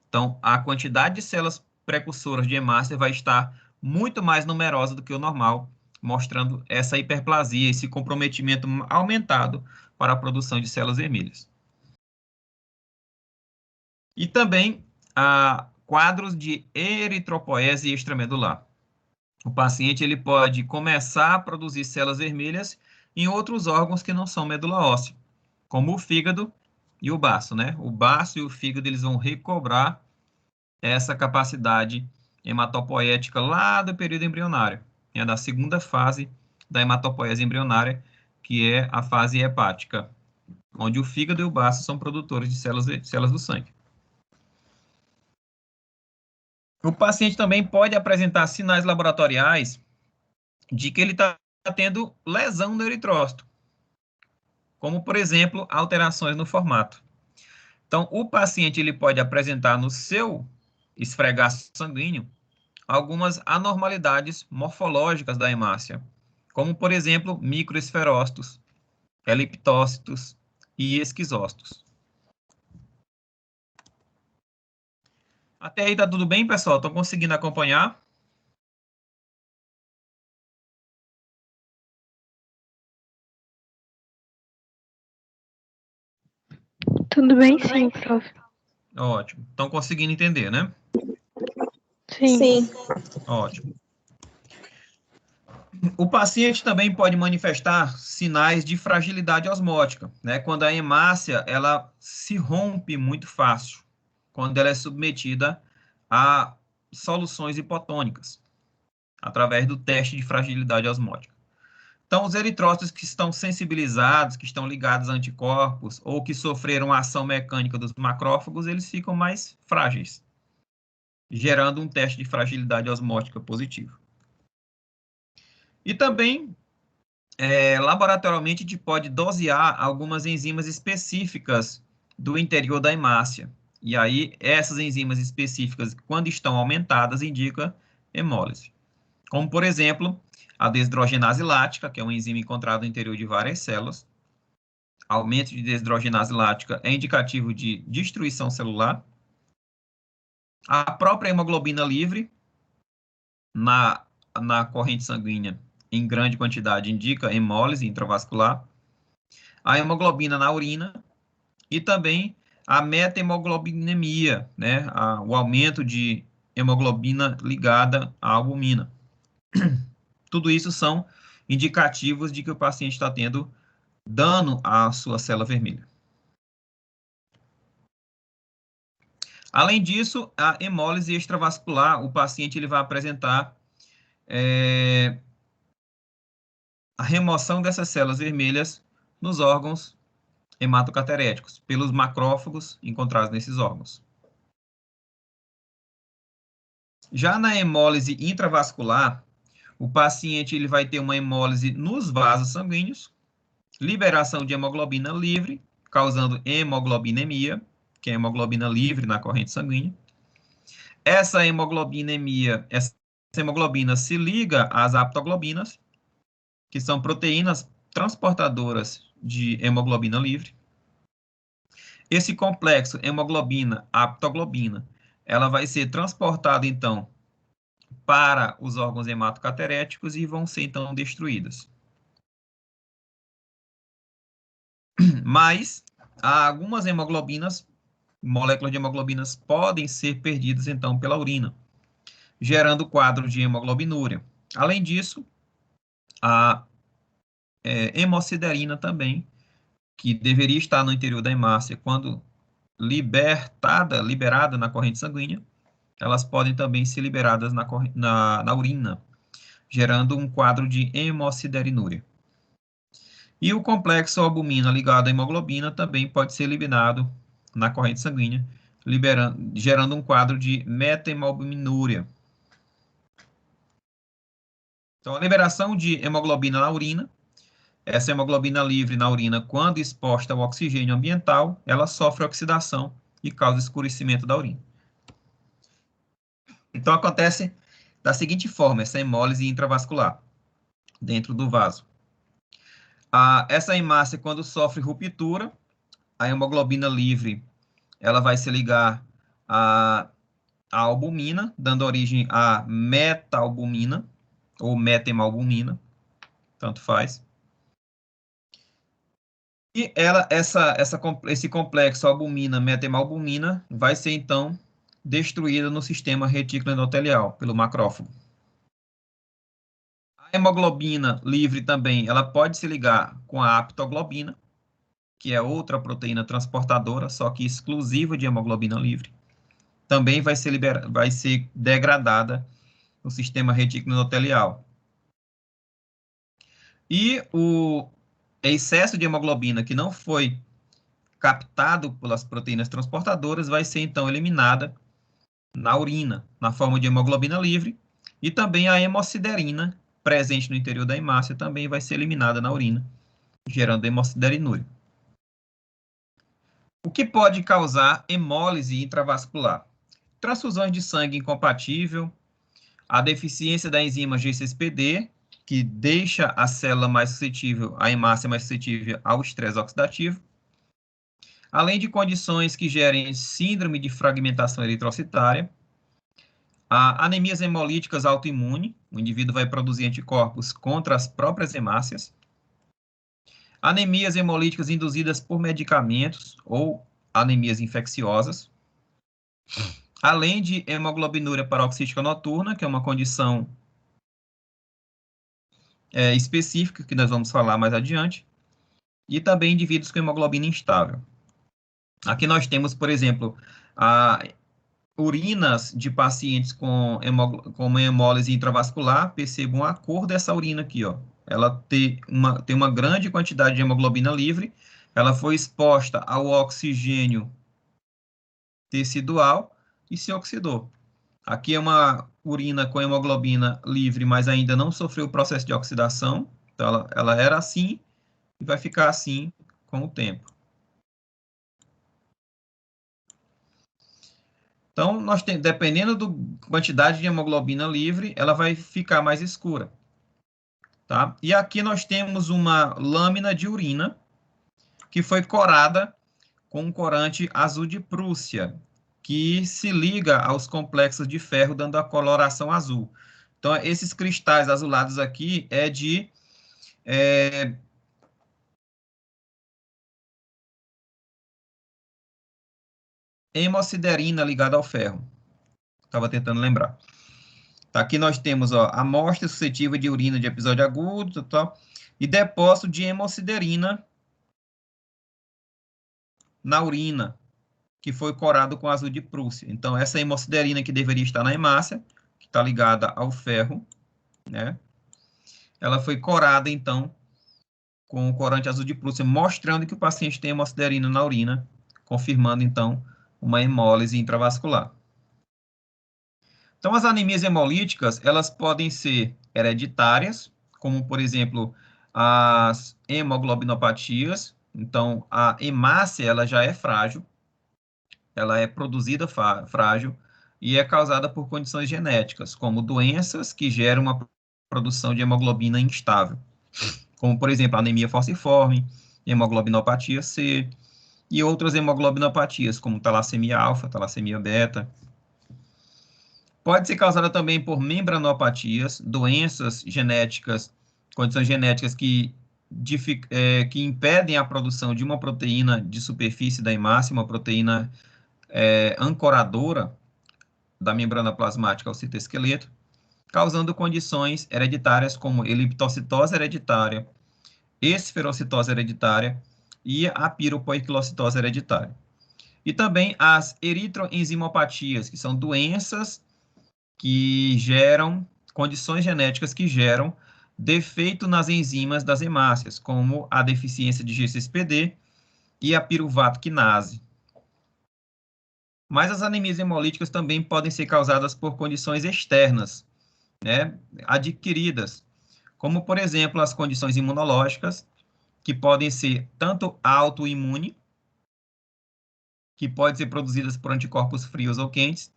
Então, a quantidade de células precursoras de hemácia vai estar muito mais numerosa do que o normal, mostrando essa hiperplasia, esse comprometimento aumentado para a produção de células vermelhas. E também quadros de eritropoiese extramedular. O paciente ele pode começar a produzir células vermelhas em outros órgãos que não são medula óssea, como o fígado e o baço, né? O baço e o fígado eles vão recobrar essa capacidade hematopoética lá do período embrionário, né? Da segunda fase da hematopoiese embrionária, que é a fase hepática, onde o fígado e o baço são produtores de células do sangue. O paciente também pode apresentar sinais laboratoriais de que ele está tendo lesão no eritrócito, como, por exemplo, alterações no formato. Então, o paciente ele pode apresentar no seu esfregaço sanguíneo algumas anormalidades morfológicas da hemácia, como, por exemplo, microesferócitos, eliptócitos e esquizócitos. Até aí tá tudo bem, pessoal? Estão conseguindo acompanhar? Tudo bem, sim, prof. Ótimo. Estão conseguindo entender, né? Sim. Ótimo. O paciente também pode manifestar sinais de fragilidade osmótica, né? Quando a hemácia ela se rompe muito fácil, quando ela é submetida a soluções hipotônicas, através do teste de fragilidade osmótica. Então, os eritrócitos que estão sensibilizados, que estão ligados a anticorpos, ou que sofreram a ação mecânica dos macrófagos, eles ficam mais frágeis, gerando um teste de fragilidade osmótica positivo. E também, laboratorialmente, a gente pode dosear algumas enzimas específicas do interior da hemácia. E aí, essas enzimas específicas, quando estão aumentadas, indicam hemólise. Como, por exemplo, a desdrogenase lática, que é uma enzima encontrada no interior de várias células. Aumento de desdrogenase lática é indicativo de destruição celular. A própria hemoglobina livre, na corrente sanguínea, em grande quantidade, indica hemólise intravascular. A hemoglobina na urina e também a meta-hemoglobinemia, né? O aumento de hemoglobina ligada à albumina. Tudo isso são indicativos de que o paciente está tendo dano à sua célula vermelha. Além disso, a hemólise extravascular, o paciente ele vai apresentar a remoção dessas células vermelhas nos órgãos hematocateréticos, pelos macrófagos encontrados nesses órgãos. Já na hemólise intravascular, o paciente ele vai ter uma hemólise nos vasos sanguíneos, liberação de hemoglobina livre, causando hemoglobinemia, que é a hemoglobina livre na corrente sanguínea. Essa hemoglobinemia, essa hemoglobina se liga às aptoglobinas, que são proteínas transportadoras de hemoglobina livre. esse complexo hemoglobina-aptoglobina, ela vai ser transportada, então, para os órgãos hematocateréticos e vão ser, então, destruídas. Mas, algumas hemoglobinas, moléculas de hemoglobinas, podem ser perdidas, então, pela urina, gerando quadro de hemoglobinúria. Além disso, a hemosiderina também, que deveria estar no interior da hemácia, quando liberada na corrente sanguínea, elas podem também ser liberadas na urina, gerando um quadro de hemosiderinúria. E o complexo albumina ligado à hemoglobina também pode ser eliminado na corrente sanguínea, gerando um quadro de metahemoglobinúria. Então, a liberação de hemoglobina na urina, essa hemoglobina livre na urina, quando exposta ao oxigênio ambiental, ela sofre oxidação e causa escurecimento da urina. Então, acontece da seguinte forma, essa hemólise intravascular dentro do vaso. Essa hemácia, quando sofre ruptura, a hemoglobina livre, ela vai se ligar à albumina, dando origem à metalbumina, ou methemalbumina, tanto faz. E esse complexo albumina-methemalbumina vai ser, então, destruído no sistema retículo endotelial, pelo macrófago. A hemoglobina livre também, ela pode se ligar com a aptoglobina, que é outra proteína transportadora, só que exclusiva de hemoglobina livre. Também vai ser degradada no sistema retículo endotelial. E o excesso de hemoglobina que não foi captado pelas proteínas transportadoras vai ser, então, eliminada na urina, na forma de hemoglobina livre, e também a hemosiderina, presente no interior da hemácia, também vai ser eliminada na urina, gerando hemosiderinúria. O que pode causar hemólise intravascular? Transfusões de sangue incompatível, a deficiência da enzima G6PD, que deixa a célula mais suscetível, a hemácia mais suscetível ao estresse oxidativo, além de condições que gerem síndrome de fragmentação eritrocitária, anemias hemolíticas autoimune, o indivíduo vai produzir anticorpos contra as próprias hemácias, anemias hemolíticas induzidas por medicamentos ou anemias infecciosas, além de hemoglobinúria paroxística noturna, que é uma condição específica, que nós vamos falar mais adiante, e também indivíduos com hemoglobina instável. Aqui nós temos, por exemplo, urinas de pacientes com hemólise intravascular. Percebam a cor dessa urina aqui, ó. Ela tem uma grande quantidade de hemoglobina livre, ela foi exposta ao oxigênio tecidual e se oxidou. Aqui é uma urina com hemoglobina livre, mas ainda não sofreu o processo de oxidação, então ela era assim e vai ficar assim com o tempo. Então, dependendo da quantidade de hemoglobina livre, ela vai ficar mais escura. Tá? E aqui nós temos uma lâmina de urina que foi corada com um corante azul de Prússia, que se liga aos complexos de ferro, dando a coloração azul. Então, esses cristais azulados aqui é de hemosiderina ligada ao ferro. Estava tentando lembrar. Tá, aqui nós temos, ó, amostra suscetível de urina de episódio agudo, tal, e depósito de hemosiderina na urina, que foi corado com azul de Prússia. Então, essa hemosiderina que deveria estar na hemácia, que está ligada ao ferro, né? Ela foi corada, então, com o corante azul de Prússia, mostrando que o paciente tem hemosiderina na urina, confirmando, então, uma hemólise intravascular. Então, as anemias hemolíticas, elas podem ser hereditárias, como, por exemplo, as hemoglobinopatias. Então, a hemácia, ela já é frágil, ela é produzida frágil e é causada por condições genéticas, como doenças que geram uma produção de hemoglobina instável, como, por exemplo, anemia falciforme, hemoglobinopatia C, e outras hemoglobinopatias, como talassemia alfa, talassemia beta. Pode ser causada também por membranopatias, doenças genéticas, condições genéticas que impedem a produção de uma proteína de superfície da hemácia, uma proteína ancoradora da membrana plasmática ao citoesqueleto, causando condições hereditárias como eliptocitose hereditária, esferocitose hereditária e a piropoiquilocitose hereditária. E também as eritroenzimopatias, que são doenças que geram, condições genéticas que geram defeito nas enzimas das hemácias, como a deficiência de G6PD e a piruvato quinase. Mas as anemias hemolíticas também podem ser causadas por condições externas, né, adquiridas, como, por exemplo, as condições imunológicas, que podem ser tanto autoimune, que podem ser produzidas por anticorpos frios ou quentes,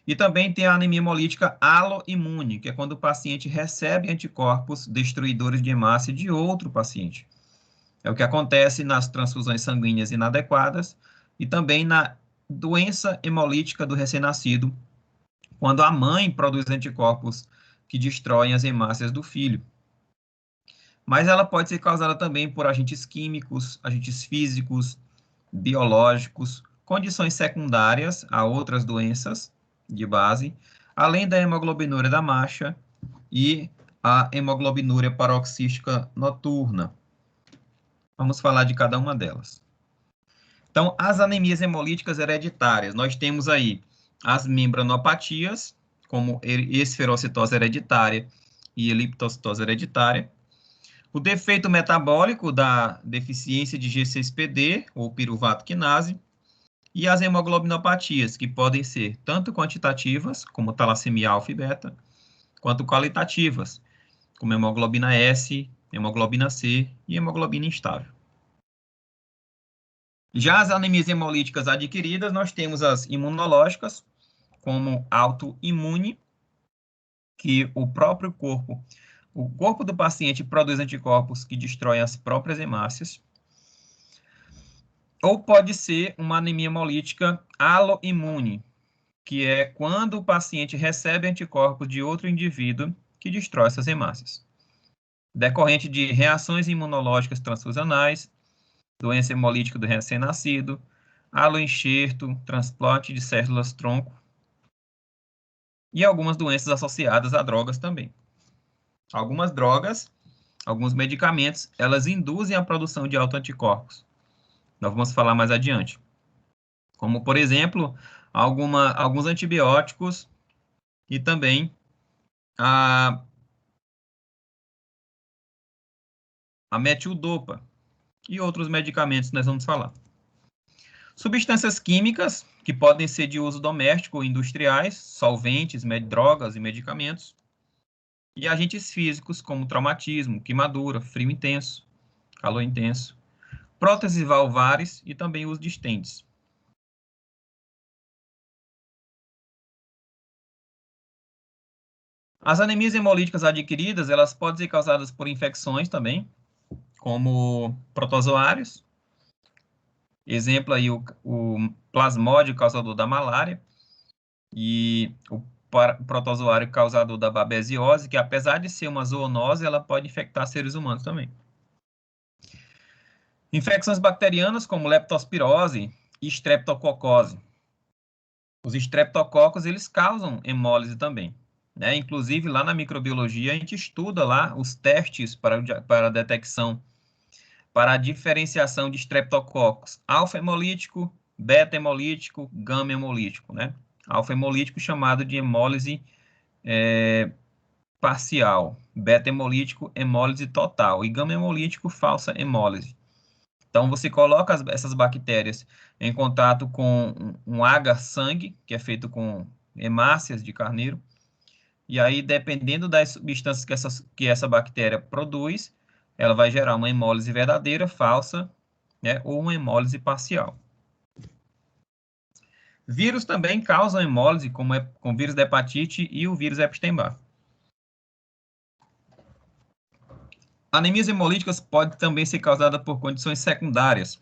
e também tem a anemia hemolítica aloimune, que é quando o paciente recebe anticorpos destruidores de hemácia de outro paciente. É o que acontece nas transfusões sanguíneas inadequadas e também na doença hemolítica do recém-nascido, quando a mãe produz anticorpos que destroem as hemácias do filho. Mas ela pode ser causada também por agentes químicos, agentes físicos, biológicos, condições secundárias a outras doenças de base, além da hemoglobinúria da marcha e a hemoglobinúria paroxística noturna. Vamos falar de cada uma delas. Então, as anemias hemolíticas hereditárias, nós temos aí as membranopatias, como esferocitose hereditária e eliptocitose hereditária. O defeito metabólico da deficiência de G6PD, ou piruvato quinase, e as hemoglobinopatias, que podem ser tanto quantitativas, como talassemia alfa e beta, quanto qualitativas, como hemoglobina S, hemoglobina C e hemoglobina instável. Já as anemias hemolíticas adquiridas, nós temos as imunológicas, como autoimune, que o corpo do paciente produz anticorpos que destroem as próprias hemácias, ou pode ser uma anemia hemolítica aloimune, que é quando o paciente recebe anticorpos de outro indivíduo que destrói essas hemácias, decorrente de reações imunológicas transfusionais, doença hemolítica do recém-nascido, aloenxerto, transplante de células-tronco e algumas doenças associadas a drogas também. Algumas drogas, alguns medicamentos, elas induzem a produção de autoanticorpos. Nós vamos falar mais adiante. Como, por exemplo, alguns antibióticos e também a metildopa e outros medicamentos que nós vamos falar. Substâncias químicas, que podem ser de uso doméstico ou industriais, solventes, drogas e medicamentos. E agentes físicos, como traumatismo, queimadura, frio intenso, calor intenso, próteses valvares e também uso de stents. As anemias hemolíticas adquiridas, elas podem ser causadas por infecções também, como protozoários. Exemplo aí, o plasmódio causador da malária e o protozoário causador da babesiose, que apesar de ser uma zoonose, ela pode infectar seres humanos também. Infecções bacterianas como leptospirose e streptococose. Os streptococos, eles causam hemólise também, né? Inclusive, lá na microbiologia, a gente estuda lá os testes para a detecção, para a diferenciação de streptococos, alfa-hemolítico, beta-hemolítico, gama-hemolítico, né? Alfa-hemolítico chamado de hemólise parcial, beta-hemolítico, hemólise total, e gama-hemolítico, falsa hemólise. Então, você coloca essas bactérias em contato com um agar-sangue, que é feito com hemácias de carneiro, e aí, dependendo das substâncias que essa bactéria produz, ela vai gerar uma hemólise verdadeira, falsa, né, ou uma hemólise parcial. Vírus também causam hemólise, como com o vírus da hepatite e o vírus Epstein-Barr. Anemias hemolíticas podem também ser causadas por condições secundárias,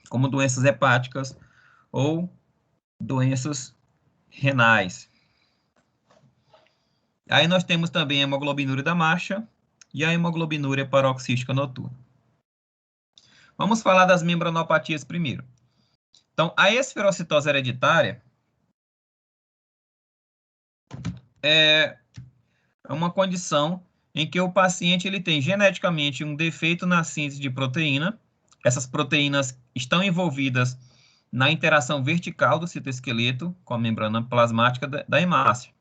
como doenças hepáticas ou doenças renais. Aí nós temos também a hemoglobinuria da marcha e a hemoglobinuria paroxística noturna. Vamos falar das membranopatias primeiro. Então, a esferocitose hereditária é uma condição em que o paciente ele tem geneticamente um defeito na síntese de proteína. Essas proteínas estão envolvidas na interação vertical do citoesqueleto com a membrana plasmática da hemácia.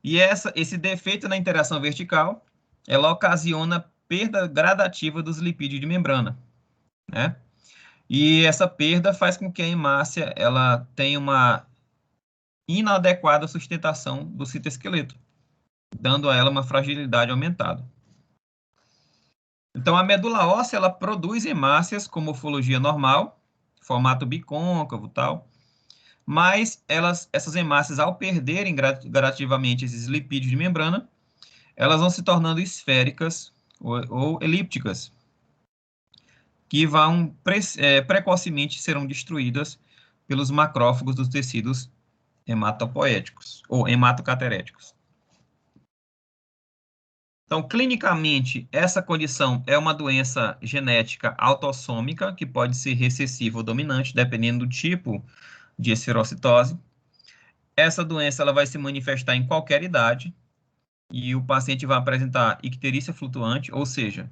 E esse defeito na interação vertical, ela ocasiona perda gradativa dos lipídios de membrana, né? E essa perda faz com que a hemácia ela tenha uma inadequada sustentação do citoesqueleto, dando a ela uma fragilidade aumentada. Então, a medula óssea, ela produz hemácias com morfologia normal, formato bicôncavo e tal, mas essas hemácias, ao perderem gradativamente esses lipídios de membrana, elas vão se tornando esféricas ou elípticas, que vão precocemente serão destruídas pelos macrófagos dos tecidos hematopoéticos ou hematocateréticos. Então, clinicamente, essa condição é uma doença genética autossômica, que pode ser recessiva ou dominante, dependendo do tipo de esferocitose. Essa doença ela vai se manifestar em qualquer idade, e o paciente vai apresentar icterícia flutuante, ou seja,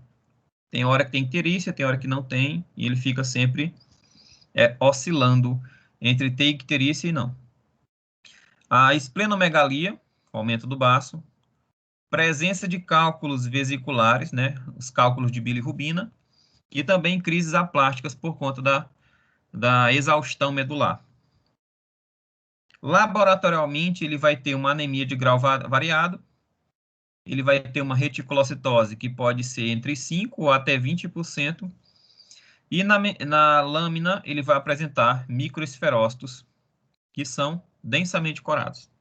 tem hora que tem icterícia, tem hora que não tem, e ele fica sempre oscilando entre ter icterícia e não. A esplenomegalia, aumento do baço, presença de cálculos vesiculares, né, os cálculos de bilirrubina, e também crises aplásticas por conta da exaustão medular. Laboratorialmente, ele vai ter uma anemia de grau variado, ele vai ter uma reticulocitose que pode ser entre 5% ou até 20%, e na lâmina ele vai apresentar microesferócitos, que são densamente corados.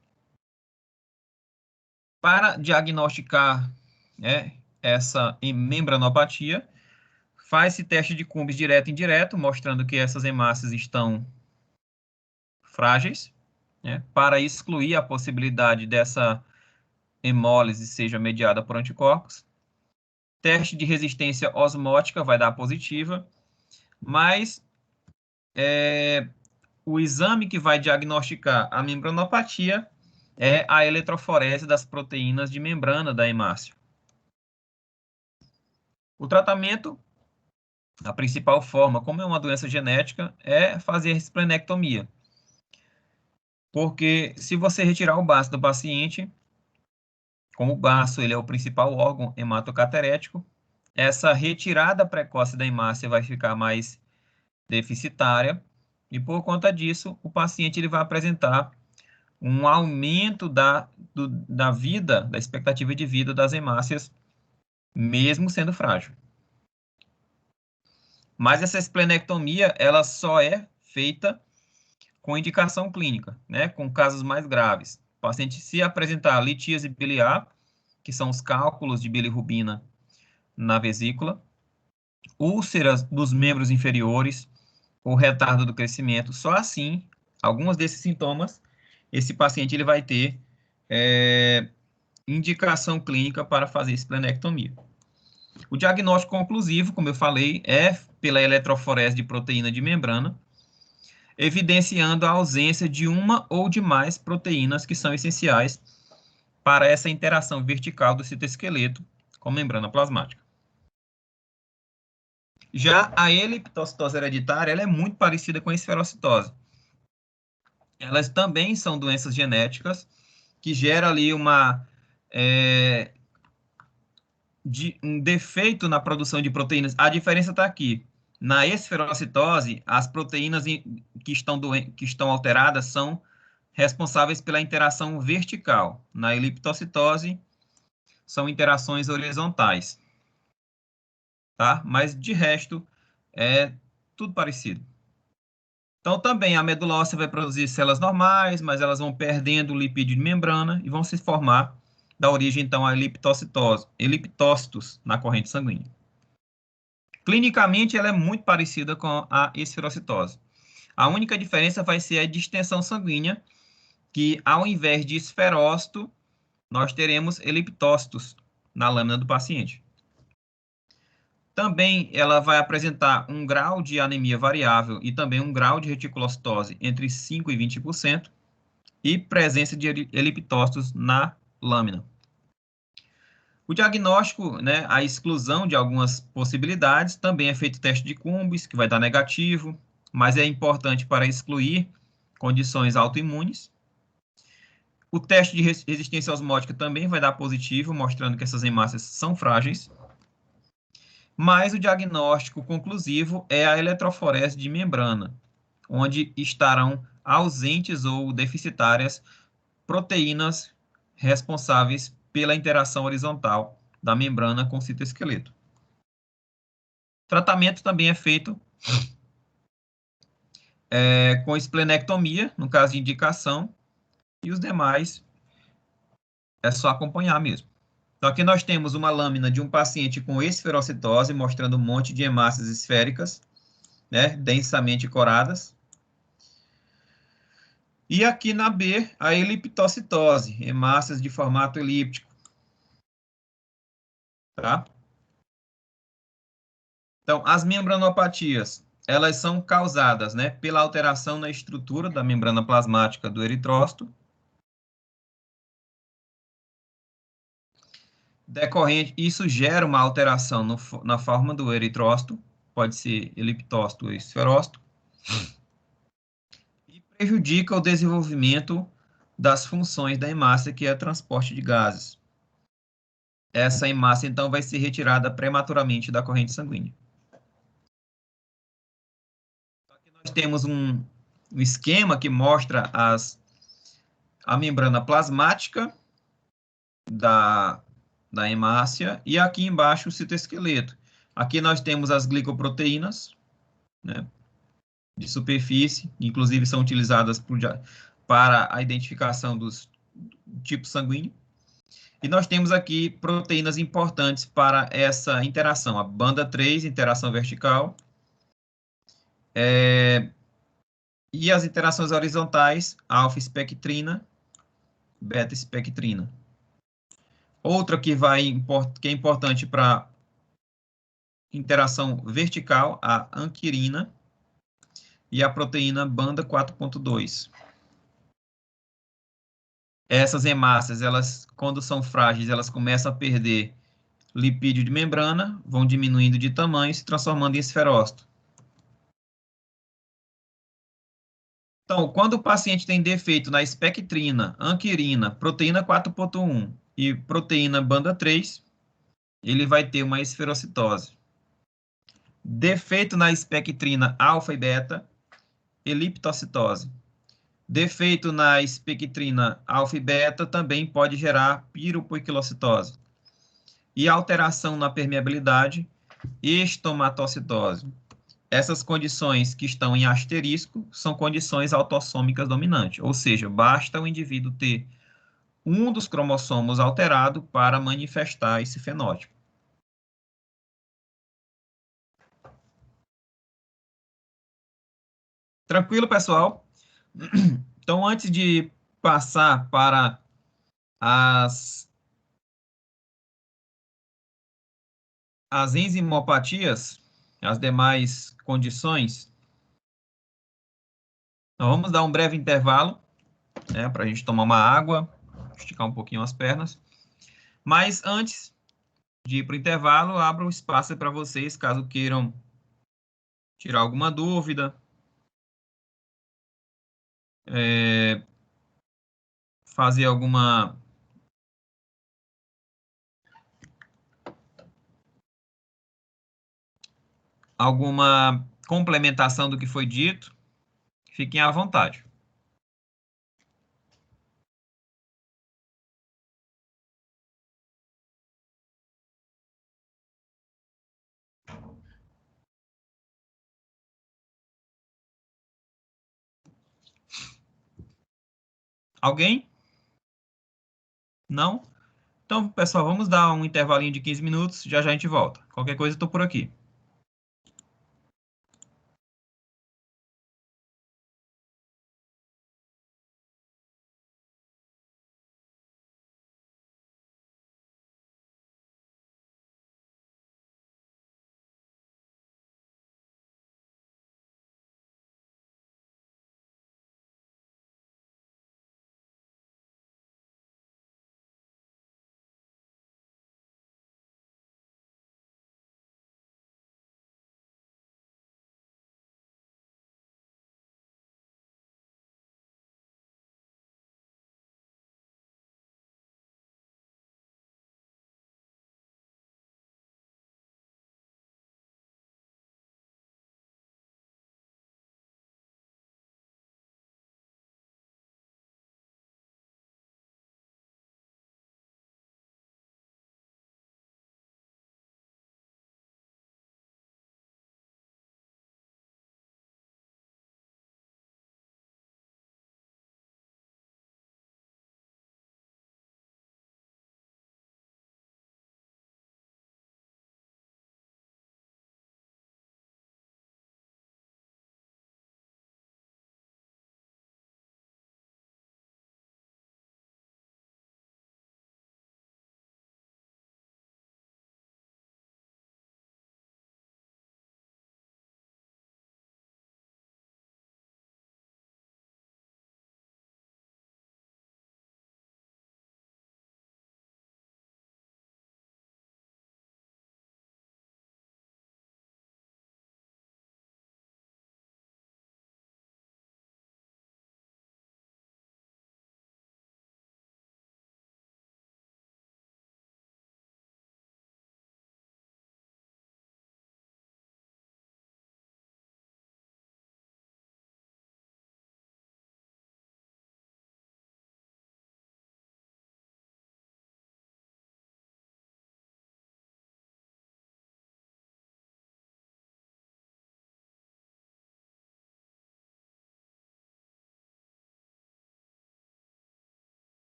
Para diagnosticar essa membranopatia, faz-se teste de Cumbres direto e indireto, mostrando que essas hemácias estão frágeis, para excluir a possibilidade dessa hemólise seja mediada por anticorpos. Teste de resistência osmótica vai dar positiva, mas o exame que vai diagnosticar a membranopatia é a eletroforese das proteínas de membrana da hemácia. O tratamento, a principal forma, como é uma doença genética, é fazer a esplenectomia. Porque se você retirar o baço do paciente, como o baço ele é o principal órgão hematocaterético, essa retirada precoce da hemácia vai ficar mais deficitária, e por conta disso, o paciente ele vai apresentar um aumento da vida, da expectativa de vida das hemácias, mesmo sendo frágil. Mas essa esplenectomia, ela só é feita com indicação clínica, né, com casos mais graves. O paciente, se apresentar litíase biliar, que são os cálculos de bilirrubina na vesícula, úlceras dos membros inferiores, ou retardo do crescimento, só assim, alguns desses sintomas, esse paciente ele vai ter indicação clínica para fazer esplenectomia. O diagnóstico conclusivo, como eu falei, é pela eletroforese de proteína de membrana, evidenciando a ausência de uma ou de mais proteínas que são essenciais para essa interação vertical do citoesqueleto com a membrana plasmática. Já a eliptocitose hereditária, ela é muito parecida com a esferocitose. Elas também são doenças genéticas que geram ali um defeito na produção de proteínas. A diferença está aqui. Na esferocitose, as proteínas que estão alteradas são responsáveis pela interação vertical. Na eliptocitose, são interações horizontais. Tá? Mas, de resto, é tudo parecido. Então, também a medula óssea vai produzir células normais, mas elas vão perdendo o lipídio de membrana e vão se formar, da origem, então, a eliptócitos na corrente sanguínea. Clinicamente, ela é muito parecida com a esferocitose. A única diferença vai ser a distensão sanguínea, que ao invés de esferócito, nós teremos eliptócitos na lâmina do paciente. Também ela vai apresentar um grau de anemia variável e também um grau de reticulocitose entre 5% e 20% e presença de eliptócitos na lâmina. O diagnóstico, né, a exclusão de algumas possibilidades, também é feito teste de Cumbres, que vai dar negativo, mas é importante para excluir condições autoimunes. O teste de resistência osmótica também vai dar positivo, mostrando que essas hemácias são frágeis. Mas o diagnóstico conclusivo é a eletroforese de membrana, onde estarão ausentes ou deficitárias proteínas responsáveis pela interação horizontal da membrana com o citoesqueleto. O tratamento também é feito com esplenectomia, no caso de indicação, e os demais é só acompanhar mesmo. Então, aqui nós temos uma lâmina de um paciente com esferocitose, mostrando um monte de hemácias esféricas, né, densamente coradas. E aqui na B, a eliptocitose, hemácias de formato elíptico. Tá? Então, as membranopatias, elas são causadas, né, pela alteração na estrutura da membrana plasmática do eritrócito, decorrente, isso gera uma alteração na forma do eritrócito, pode ser eliptócito ou esferócito, e prejudica o desenvolvimento das funções da hemácia, que é o transporte de gases. Essa hemácia, então, vai ser retirada prematuramente da corrente sanguínea. Aqui nós temos um esquema que mostra a membrana plasmática da hemácia, e aqui embaixo o citoesqueleto. Aqui nós temos as glicoproteínas, né, de superfície, inclusive são utilizadas para a identificação dos tipos sanguíneos. E nós temos aqui proteínas importantes para essa interação. A banda 3, interação vertical, e as interações horizontais, alfa-espectrina, beta-espectrina. Outra que é importante para interação vertical, a anquirina e a proteína banda 4.2. Essas hemácias, elas, quando são frágeis, elas começam a perder lipídio de membrana, vão diminuindo de tamanho, se transformando em esferócito. Então, quando o paciente tem defeito na espectrina, anquirina, proteína 4.1 e proteína banda 3, ele vai ter uma esferocitose. Defeito na espectrina alfa e beta, eliptocitose. Defeito na espectrina alfa e beta também pode gerar piropoiquilocitose. E alteração na permeabilidade, estomatocitose. Essas condições que estão em asterisco são condições autossômicas dominantes, ou seja, basta o indivíduo ter um dos cromossomos alterado para manifestar esse fenótipo. Tranquilo, pessoal? Então, antes de passar para as enzimopatias, as demais condições, nós vamos dar um breve intervalo, né, para a gente tomar uma água, esticar um pouquinho as pernas. Mas antes de ir para o intervalo, abro um espaço para vocês, caso queiram tirar alguma dúvida, fazer alguma complementação do que foi dito, fiquem à vontade. Alguém? Não? Então, pessoal, vamos dar um intervalinho de 15 minutos, já já a gente volta. Qualquer coisa, eu estou por aqui.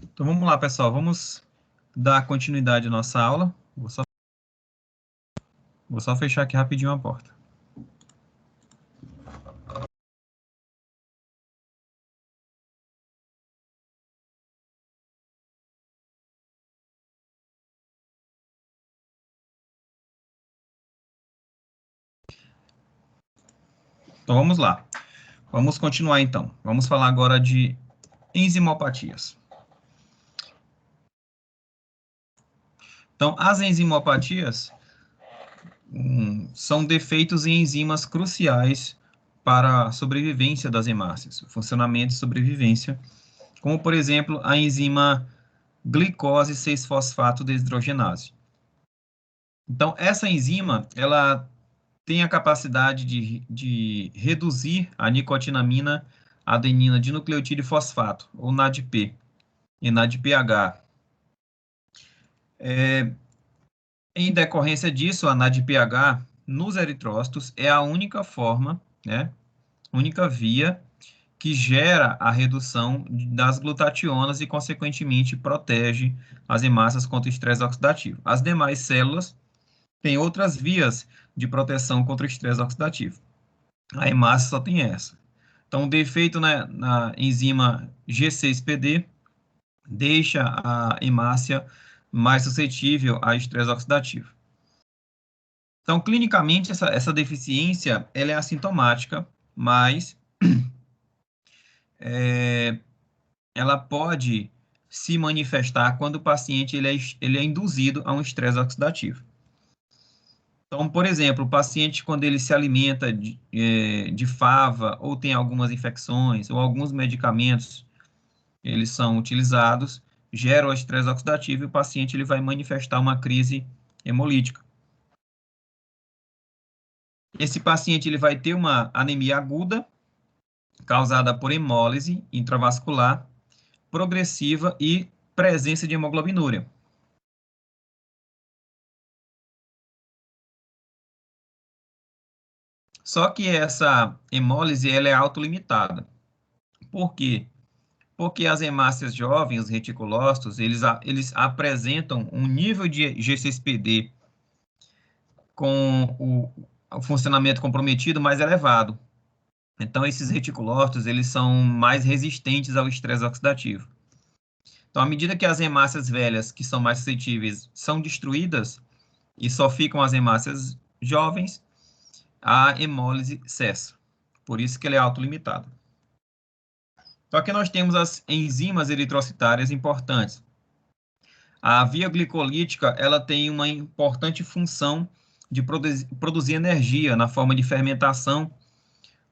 Então, vamos lá, pessoal. Vamos dar continuidade à nossa aula. Vou só fechar aqui rapidinho a porta. Então, vamos lá. Vamos continuar, então. Vamos falar agora de enzimopatias. Então, as enzimopatias são defeitos em enzimas cruciais para a sobrevivência das hemácias, o funcionamento e sobrevivência, como, por exemplo, a enzima glicose 6-fosfato deshidrogenase. Então, essa enzima, ela tem a capacidade de reduzir a nicotinamina adenina dinucleotídeo fosfato, ou NADP, e NADPH. Em decorrência disso, a NADPH nos eritrócitos é a única forma, né, única via que gera a redução das glutationas e, consequentemente, protege as hemácias contra o estresse oxidativo. As demais células têm outras vias de proteção contra o estresse oxidativo. A hemácia só tem essa. Então, o defeito na enzima G6PD deixa a hemácia mais suscetível a estresse oxidativo. Então, clinicamente, essa deficiência ela é assintomática, mas ela pode se manifestar quando o paciente ele é induzido a um estresse oxidativo. Então, por exemplo, o paciente, quando ele se alimenta de fava, ou tem algumas infecções, ou alguns medicamentos, eles são utilizados, geram o estresse oxidativo e o paciente ele vai manifestar uma crise hemolítica. Esse paciente ele vai ter uma anemia aguda, causada por hemólise intravascular, progressiva e presença de hemoglobinúria. Só que essa hemólise ela é autolimitada. Por quê? Porque as hemácias jovens, os reticulócitos, eles apresentam um nível de G6PD com o funcionamento comprometido mais elevado. Então, esses reticulócitos, eles são mais resistentes ao estresse oxidativo. Então, à medida que as hemácias velhas, que são mais suscetíveis, são destruídas, e só ficam as hemácias jovens, a hemólise cessa. Por isso que ele é autolimitado. Então, aqui nós temos as enzimas eritrocitárias importantes. A via glicolítica, ela tem uma importante função de produzir energia na forma de fermentação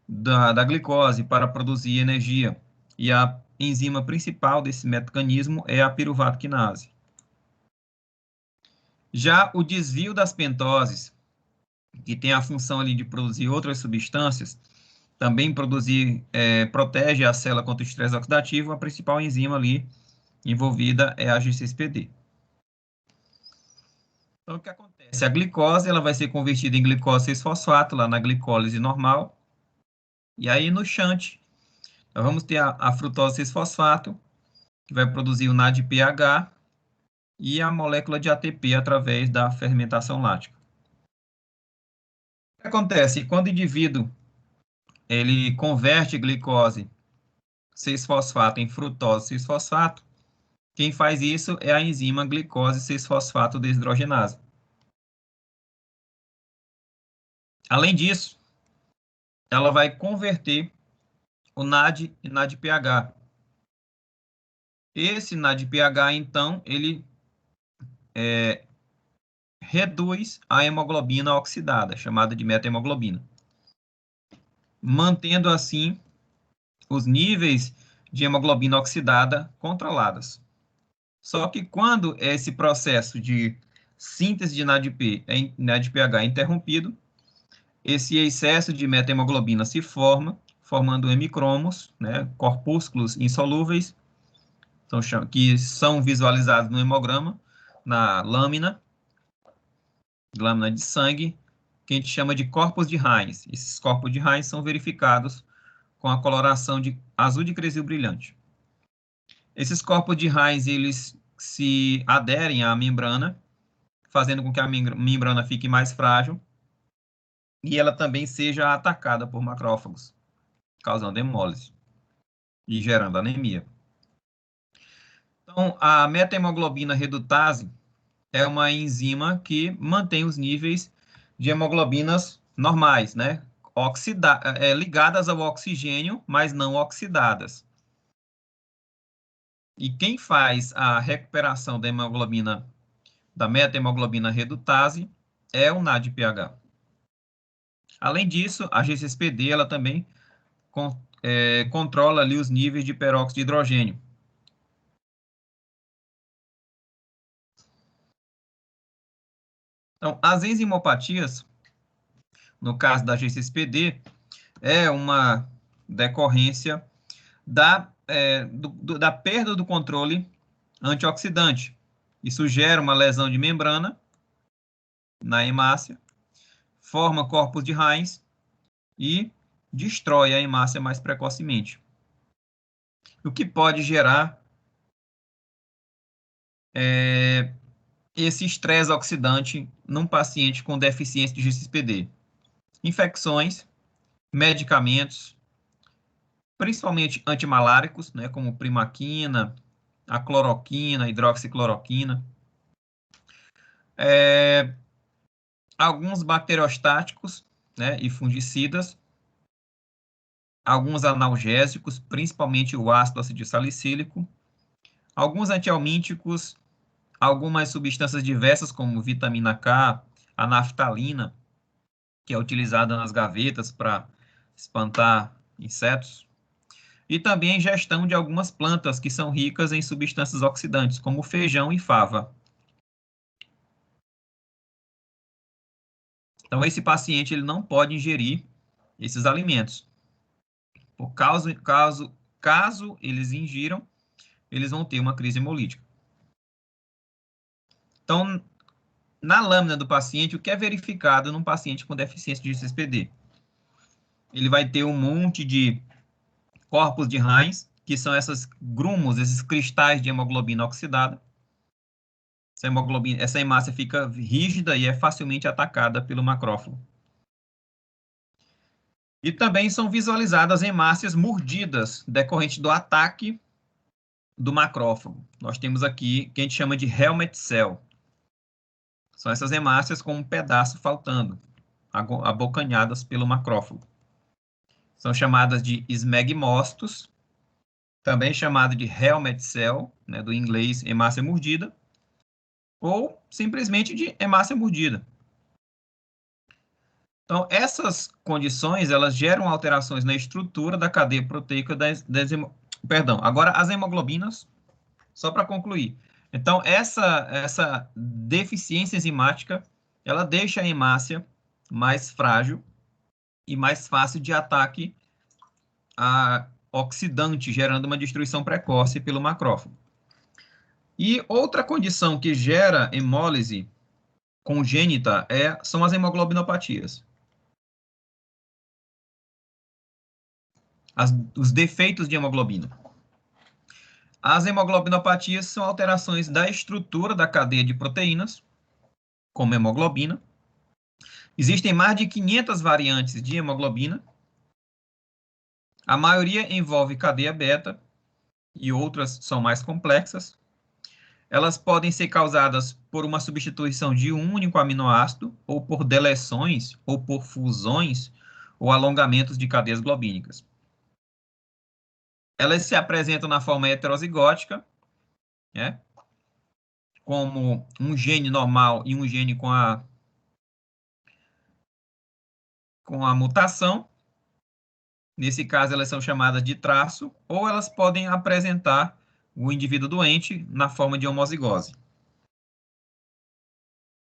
da glicose para produzir energia. E a enzima principal desse mecanismo é a piruvato quinase. Já o desvio das pentoses, que tem a função ali de produzir outras substâncias, também protege a célula contra o estresse oxidativo. A principal enzima ali envolvida é a G6PD. Então, o que acontece? A glicose ela vai ser convertida em glicose 6-fosfato, lá na glicólise normal. E aí, no shunt, nós vamos ter a frutose 6-fosfato, que vai produzir o NADPH, e a molécula de ATP através da fermentação lática. O que acontece? Quando o indivíduo ele converte glicose 6-fosfato em frutose 6-fosfato, quem faz isso é a enzima glicose 6-fosfato deshidrogenase. Além disso, ela vai converter o NAD em NADPH. Esse NADPH, então, ele reduz a hemoglobina oxidada, chamada de metahemoglobina, mantendo assim os níveis de hemoglobina oxidada controlados. Só que quando esse processo de síntese de NADPH é interrompido, esse excesso de metahemoglobina se forma, formando hemicromos, né, corpúsculos insolúveis, que são visualizados no hemograma, na lâmina de sangue, que a gente chama de corpos de Heinz. Esses corpos de Heinz são verificados com a coloração de azul de cresil brilhante. Esses corpos de Heinz, eles se aderem à membrana, fazendo com que a membrana fique mais frágil, e ela também seja atacada por macrófagos, causando hemólise e gerando anemia. Então, a meta-hemoglobina redutase é uma enzima que mantém os níveis de hemoglobinas normais, né? Ligadas ao oxigênio, mas não oxidadas. E quem faz a recuperação da hemoglobina, da meta-hemoglobina redutase, é o NADPH. Além disso, a G6PD ela também controla ali os níveis de peróxido de hidrogênio. Então, as enzimopatias, no caso da G6PD, é uma decorrência da perda do controle antioxidante. Isso gera uma lesão de membrana na hemácia, forma corpos de Heinz e destrói a hemácia mais precocemente. O que pode gerar esse estresse oxidante num paciente com deficiência de G6PD. Infecções, medicamentos, principalmente antimaláricos, né, como primaquina, a cloroquina, hidroxicloroquina, alguns bacteriostáticos, né, e fungicidas, alguns analgésicos, principalmente o ácido acetilsalicílico, alguns antihelmínticos, algumas substâncias diversas, como vitamina K, a naftalina, que é utilizada nas gavetas para espantar insetos, e também a ingestão de algumas plantas que são ricas em substâncias oxidantes, como feijão e fava. Então, esse paciente ele não pode ingerir esses alimentos. Caso eles ingiram, eles vão ter uma crise hemolítica. Então, na lâmina do paciente, o que é verificado num paciente com deficiência de CSPD? Ele vai ter um monte de corpos de Heinz, que são esses grumos, esses cristais de hemoglobina oxidada. Essa hemácia fica rígida e é facilmente atacada pelo macrófago. E também são visualizadas hemácias mordidas, decorrente do ataque do macrófago. Nós temos aqui que a gente chama de helmet cell. São essas hemácias com um pedaço faltando, abocanhadas pelo macrófago. São chamadas de esmegmostos, também chamado de helmet cell, né, do inglês hemácia mordida, ou simplesmente de hemácia mordida. Então, essas condições, elas geram alterações na estrutura da cadeia proteica Perdão, agora as hemoglobinas, só para concluir. Então, essa deficiência enzimática, ela deixa a hemácia mais frágil e mais fácil de ataque a oxidante, gerando uma destruição precoce pelo macrófago. E outra condição que gera hemólise congênita são as hemoglobinopatias. Os defeitos de hemoglobina. As hemoglobinopatias são alterações da estrutura da cadeia de proteínas, como hemoglobina. Existem mais de 500 variantes de hemoglobina. A maioria envolve cadeia beta e outras são mais complexas. Elas podem ser causadas por uma substituição de um único aminoácido, ou por deleções, ou por fusões, ou alongamentos de cadeias globínicas. Elas se apresentam na forma heterozigótica, né, como um gene normal e um gene com a mutação. Nesse caso, elas são chamadas de traço, ou elas podem apresentar o indivíduo doente na forma de homozigose.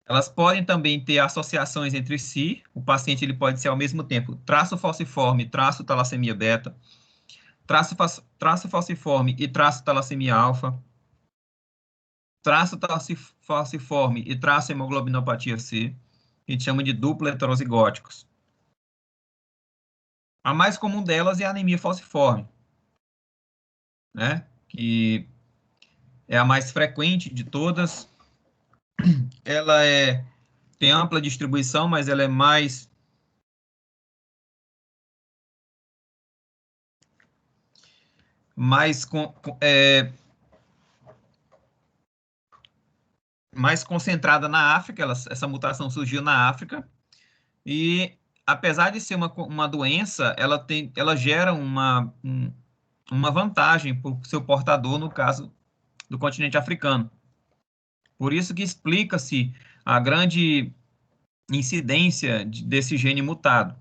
Elas podem também ter associações entre si. O paciente ele pode ser ao mesmo tempo traço falciforme, traço talassemia beta, traço falciforme e traço talassemia alfa, traço falciforme e traço hemoglobinopatia C, que a gente chama de dupla heterozigóticos. A mais comum delas é a anemia falciforme, né? Que é a mais frequente de todas. Ela tem ampla distribuição, mas ela é mais mais concentrada na África. Essa mutação surgiu na África e, apesar de ser uma doença, ela gera uma vantagem para o seu portador, no caso do continente africano. Por isso que explica-se a grande incidência desse gene mutado.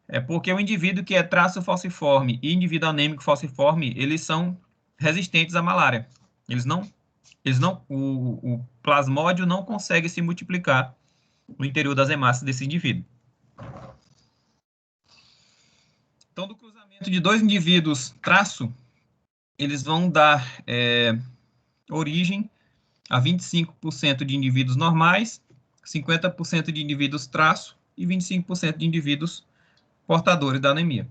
É porque o indivíduo que é traço falciforme e indivíduo anêmico falciforme, eles são resistentes à malária. O plasmódio não consegue se multiplicar no interior das hemácias desse indivíduo. Então, do cruzamento de dois indivíduos traço, eles vão dar origem a 25% de indivíduos normais, 50% de indivíduos traço e 25% de indivíduos portadores da anemia.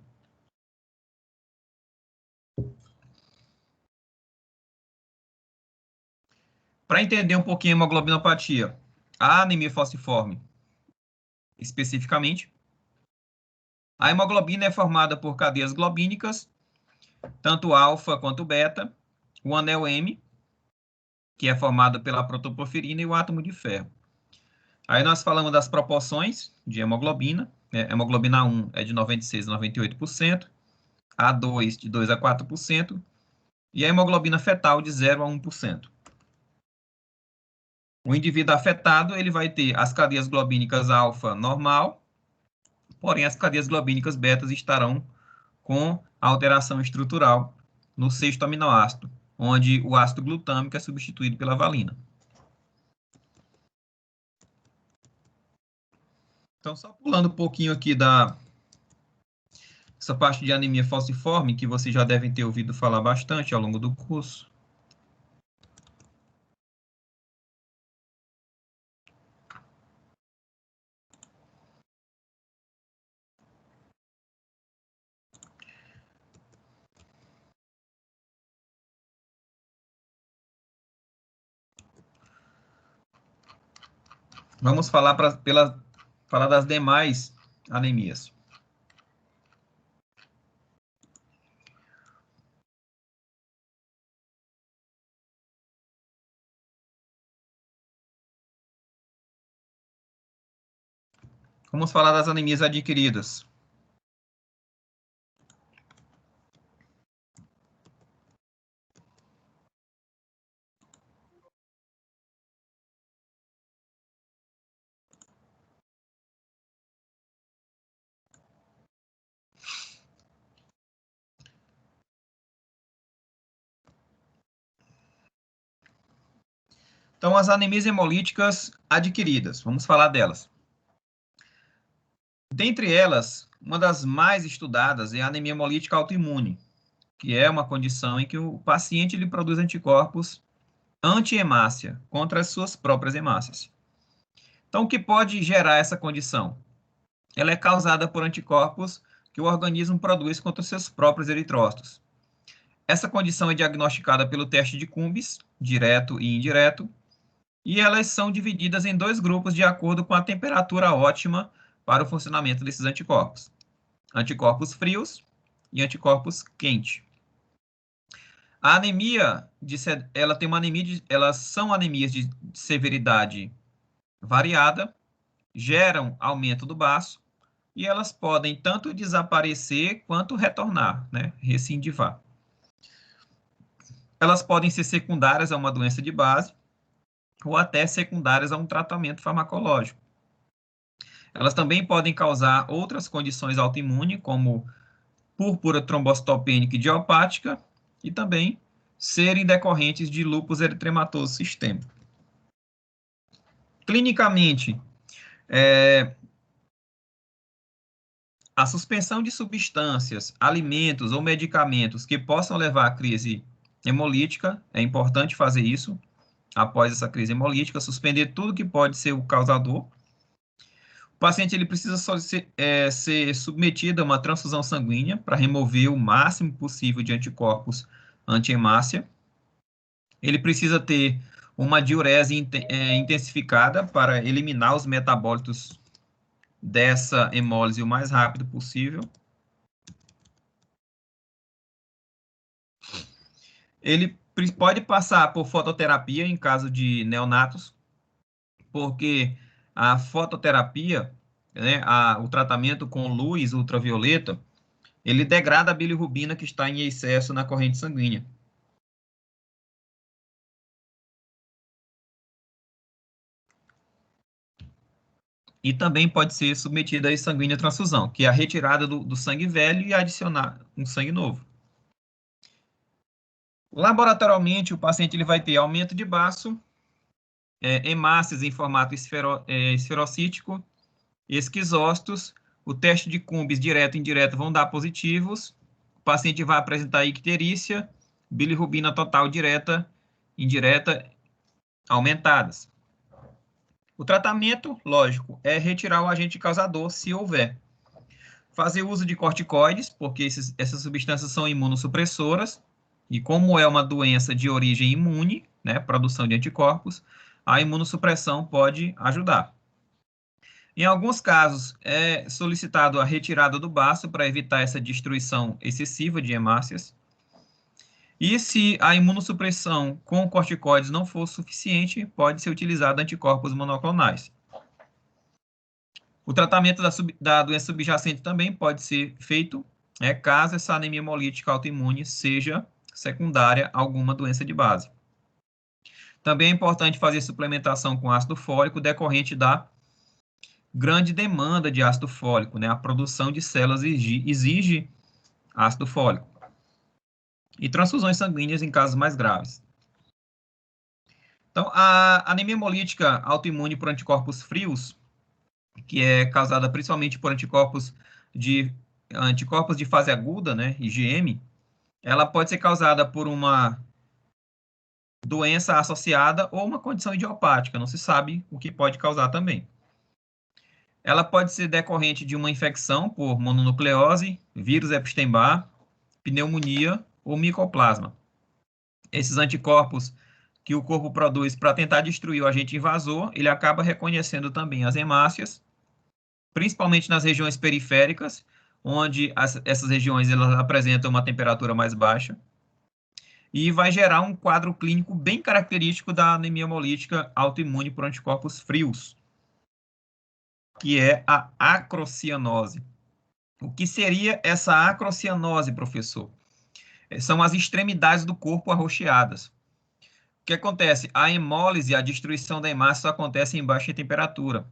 Para entender um pouquinho a hemoglobinopatia, a anemia falciforme, especificamente, a hemoglobina é formada por cadeias globínicas, tanto alfa quanto beta, o anel M, que é formado pela protoporfirina, e o átomo de ferro. Aí nós falamos das proporções de hemoglobina. Hemoglobina 1 é de 96% a 98%, A2 de 2 a 4%, e a hemoglobina fetal de 0 a 1%. O indivíduo afetado, ele vai ter as cadeias globínicas alfa normal, porém as cadeias globínicas betas estarão com alteração estrutural no sexto aminoácido, onde o ácido glutâmico é substituído pela valina. Então, só pulando um pouquinho aqui essa parte de anemia falciforme, que vocês já devem ter ouvido falar bastante ao longo do curso. Vamos falar falar das demais anemias. Vamos falar das anemias adquiridas. Então, as anemias hemolíticas adquiridas, vamos falar delas. Dentre elas, uma das mais estudadas é a anemia hemolítica autoimune, que é uma condição em que o paciente ele produz anticorpos anti-hemácia contra as suas próprias hemácias. Então, o que pode gerar essa condição? Ela é causada por anticorpos que o organismo produz contra os seus próprios eritrócitos. Essa condição é diagnosticada pelo teste de Cumbis, direto e indireto, e elas são divididas em dois grupos de acordo com a temperatura ótima para o funcionamento desses anticorpos. Anticorpos frios e anticorpos quentes. A anemia, elas são anemias de severidade variada, geram aumento do baço, e elas podem tanto desaparecer quanto retornar, né, recidivar. Elas podem ser secundárias a uma doença de base, ou até secundárias a um tratamento farmacológico. Elas também podem causar outras condições autoimunes, como púrpura trombocitopênica idiopática, e também serem decorrentes de lúpus eritematoso sistêmico. Clinicamente, a suspensão de substâncias, alimentos ou medicamentos que possam levar à crise hemolítica, é importante fazer isso após essa crise hemolítica, suspender tudo que pode ser o causador. O paciente ele precisa ser submetido a uma transfusão sanguínea para remover o máximo possível de anticorpos anti-hemácia. Ele precisa ter uma diurese intensificada para eliminar os metabólitos dessa hemólise o mais rápido possível. Ele pode passar por fototerapia em caso de neonatos, porque a fototerapia, né, o tratamento com luz ultravioleta, ele degrada a bilirrubina que está em excesso na corrente sanguínea. E também pode ser submetida à sanguínea transfusão, que é a retirada do sangue velho e adicionar um sangue novo. Laboratorialmente, o paciente ele vai ter aumento de baço, hemácias em formato esferocítico, esquizócitos, o teste de Cumbis direto e indireto vão dar positivos, o paciente vai apresentar icterícia, bilirrubina total direta, indireta, aumentadas. O tratamento, lógico, é retirar o agente causador, se houver. Fazer uso de corticoides, porque essas substâncias são imunossupressoras, e como é uma doença de origem imune, né, produção de anticorpos, a imunossupressão pode ajudar. Em alguns casos, é solicitado a retirada do baço para evitar essa destruição excessiva de hemácias. E se a imunossupressão com corticoides não for suficiente, pode ser utilizado anticorpos monoclonais. O tratamento da doença subjacente também pode ser feito, caso essa anemia hemolítica autoimune seja secundária a alguma doença de base. Também é importante fazer suplementação com ácido fólico decorrente da grande demanda de ácido fólico, né? A produção de células exige ácido fólico. E transfusões sanguíneas em casos mais graves. Então, a anemia hemolítica autoimune por anticorpos frios, que é causada principalmente por anticorpos de fase aguda, né, IgM, ela pode ser causada por uma doença associada ou uma condição idiopática, não se sabe o que pode causar também. Ela pode ser decorrente de uma infecção por mononucleose, vírus Epstein-Barr, pneumonia ou micoplasma. Esses anticorpos que o corpo produz para tentar destruir o agente invasor, ele acaba reconhecendo também as hemácias, principalmente nas regiões periféricas, onde essas regiões elas apresentam uma temperatura mais baixa, e vai gerar um quadro clínico bem característico da anemia hemolítica autoimune por anticorpos frios, que é a acrocianose. O que seria essa acrocianose, professor? São as extremidades do corpo arroxeadas. O que acontece? A hemólise, a destruição da hemácia, acontece em baixa temperatura.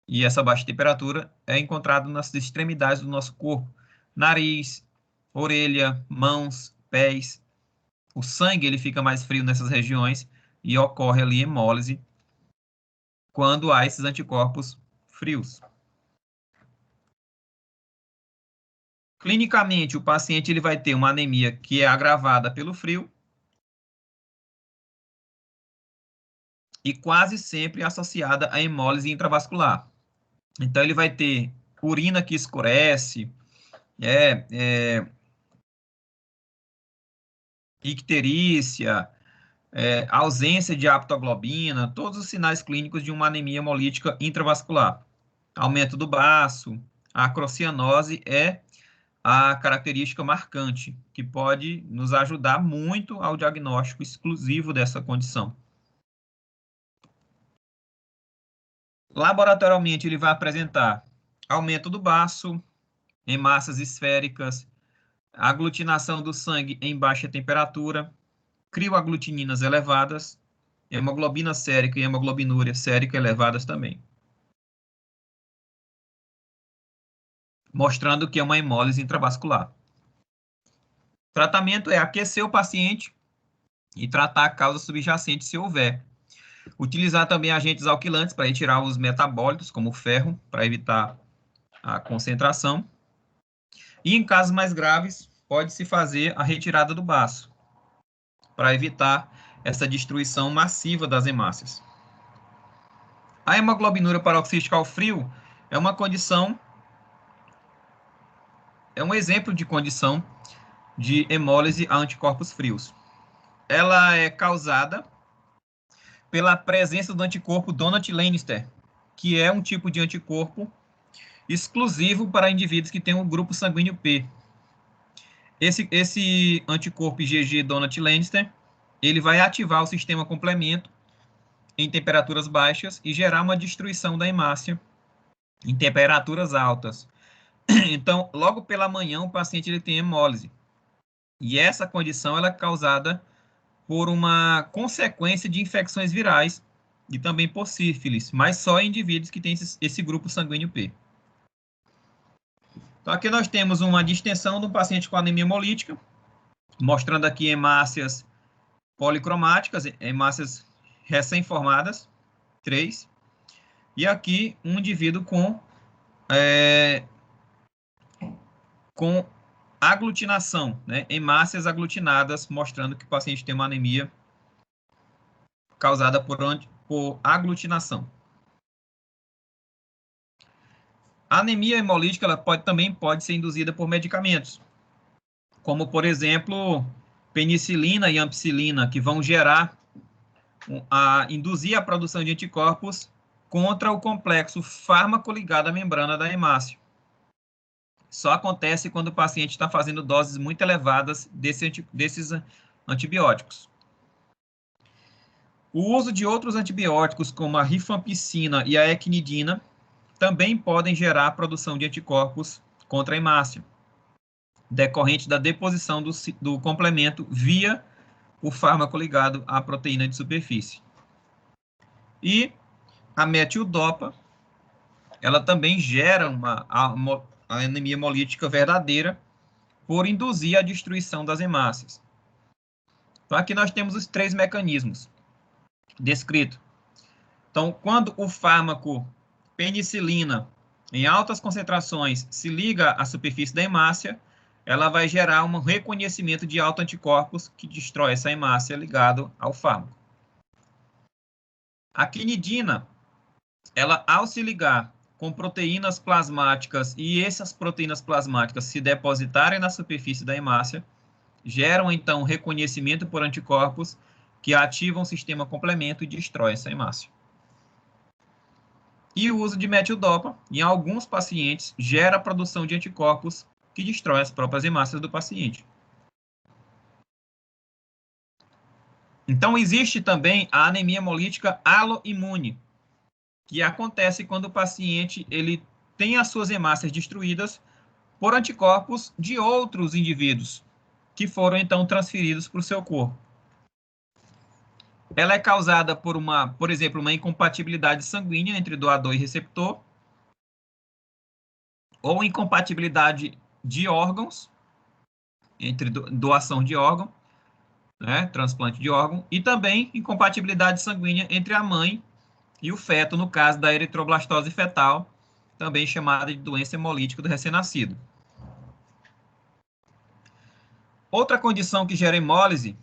E essa baixa temperatura é encontrada nas extremidades do nosso corpo. Nariz, orelha, mãos, pés. O sangue ele fica mais frio nessas regiões e ocorre ali hemólise quando há esses anticorpos frios. Clinicamente, o paciente ele vai ter uma anemia que é agravada pelo frio e quase sempre associada à hemólise intravascular. Então, ele vai ter urina que escurece, icterícia, ausência de aptoglobina, todos os sinais clínicos de uma anemia hemolítica intravascular. Aumento do baço, a acrocianose é a característica marcante, que pode nos ajudar muito ao diagnóstico exclusivo dessa condição. Laboratorialmente, ele vai apresentar aumento do baço, hemácias esféricas, aglutinação do sangue em baixa temperatura, crioaglutininas elevadas, hemoglobina sérica e hemoglobinúria sérica elevadas também, mostrando que é uma hemólise intravascular. O tratamento é aquecer o paciente e tratar a causa subjacente se houver. Utilizar também agentes alquilantes para retirar os metabólitos, como o ferro, para evitar a concentração. E em casos mais graves, pode-se fazer a retirada do baço, para evitar essa destruição massiva das hemácias. A hemoglobinúria paroxística ao frio é uma condição, é um exemplo de condição de hemólise a anticorpos frios. ela é causada pela presença do anticorpo Donat Lannister, que é um tipo de anticorpo exclusivo para indivíduos que têm um grupo sanguíneo P. Esse anticorpo IgG Donat Lannister, ele vai ativar o sistema complemento em temperaturas baixas e gerar uma destruição da hemácia em temperaturas altas. Então, logo pela manhã, o paciente ele tem hemólise. E essa condição ela é causada por uma consequência de infecções virais e também por sífilis, mas só em indivíduos que têm esse grupo sanguíneo P. Então, aqui nós temos uma distensão do paciente com anemia hemolítica, mostrando aqui hemácias policromáticas, hemácias recém-formadas, 3. E aqui um indivíduo com aglutinação, né? Hemácias aglutinadas, mostrando que o paciente tem uma anemia causada por aglutinação. A anemia hemolítica ela também pode ser induzida por medicamentos, como, por exemplo, penicilina e ampicilina, que vão induzir a produção de anticorpos contra o complexo fármaco ligado à membrana da hemácia. Só acontece quando o paciente está fazendo doses muito elevadas desses antibióticos. O uso de outros antibióticos, como a rifampicina e a equinidina, também podem gerar a produção de anticorpos contra a hemácia, decorrente da deposição do complemento via o fármaco ligado à proteína de superfície. E a metildopa, ela também gera a anemia hemolítica verdadeira por induzir a destruição das hemácias. Então, aqui nós temos os 3 mecanismos descritos. Então, quando o fármaco penicilina, em altas concentrações, se liga à superfície da hemácia, ela vai gerar um reconhecimento de autoanticorpos que destrói essa hemácia ligado ao fármaco. A quinidina, ela ao se ligar com proteínas plasmáticas e essas proteínas plasmáticas se depositarem na superfície da hemácia, geram então reconhecimento por anticorpos que ativam o sistema complemento e destroem essa hemácia. E o uso de metildopa, em alguns pacientes, gera a produção de anticorpos que destroem as próprias hemácias do paciente. Então, existe também a anemia hemolítica aloimune, que acontece quando o paciente ele tem as suas hemácias destruídas por anticorpos de outros indivíduos, que foram, então, transferidos para o seu corpo. Ela é causada por exemplo, uma incompatibilidade sanguínea entre doador e receptor, ou incompatibilidade de órgãos, entre doação de órgão, né, transplante de órgão, e também incompatibilidade sanguínea entre a mãe e o feto, no caso da eritroblastose fetal, também chamada de doença hemolítica do recém-nascido. Outra condição que gera hemólise,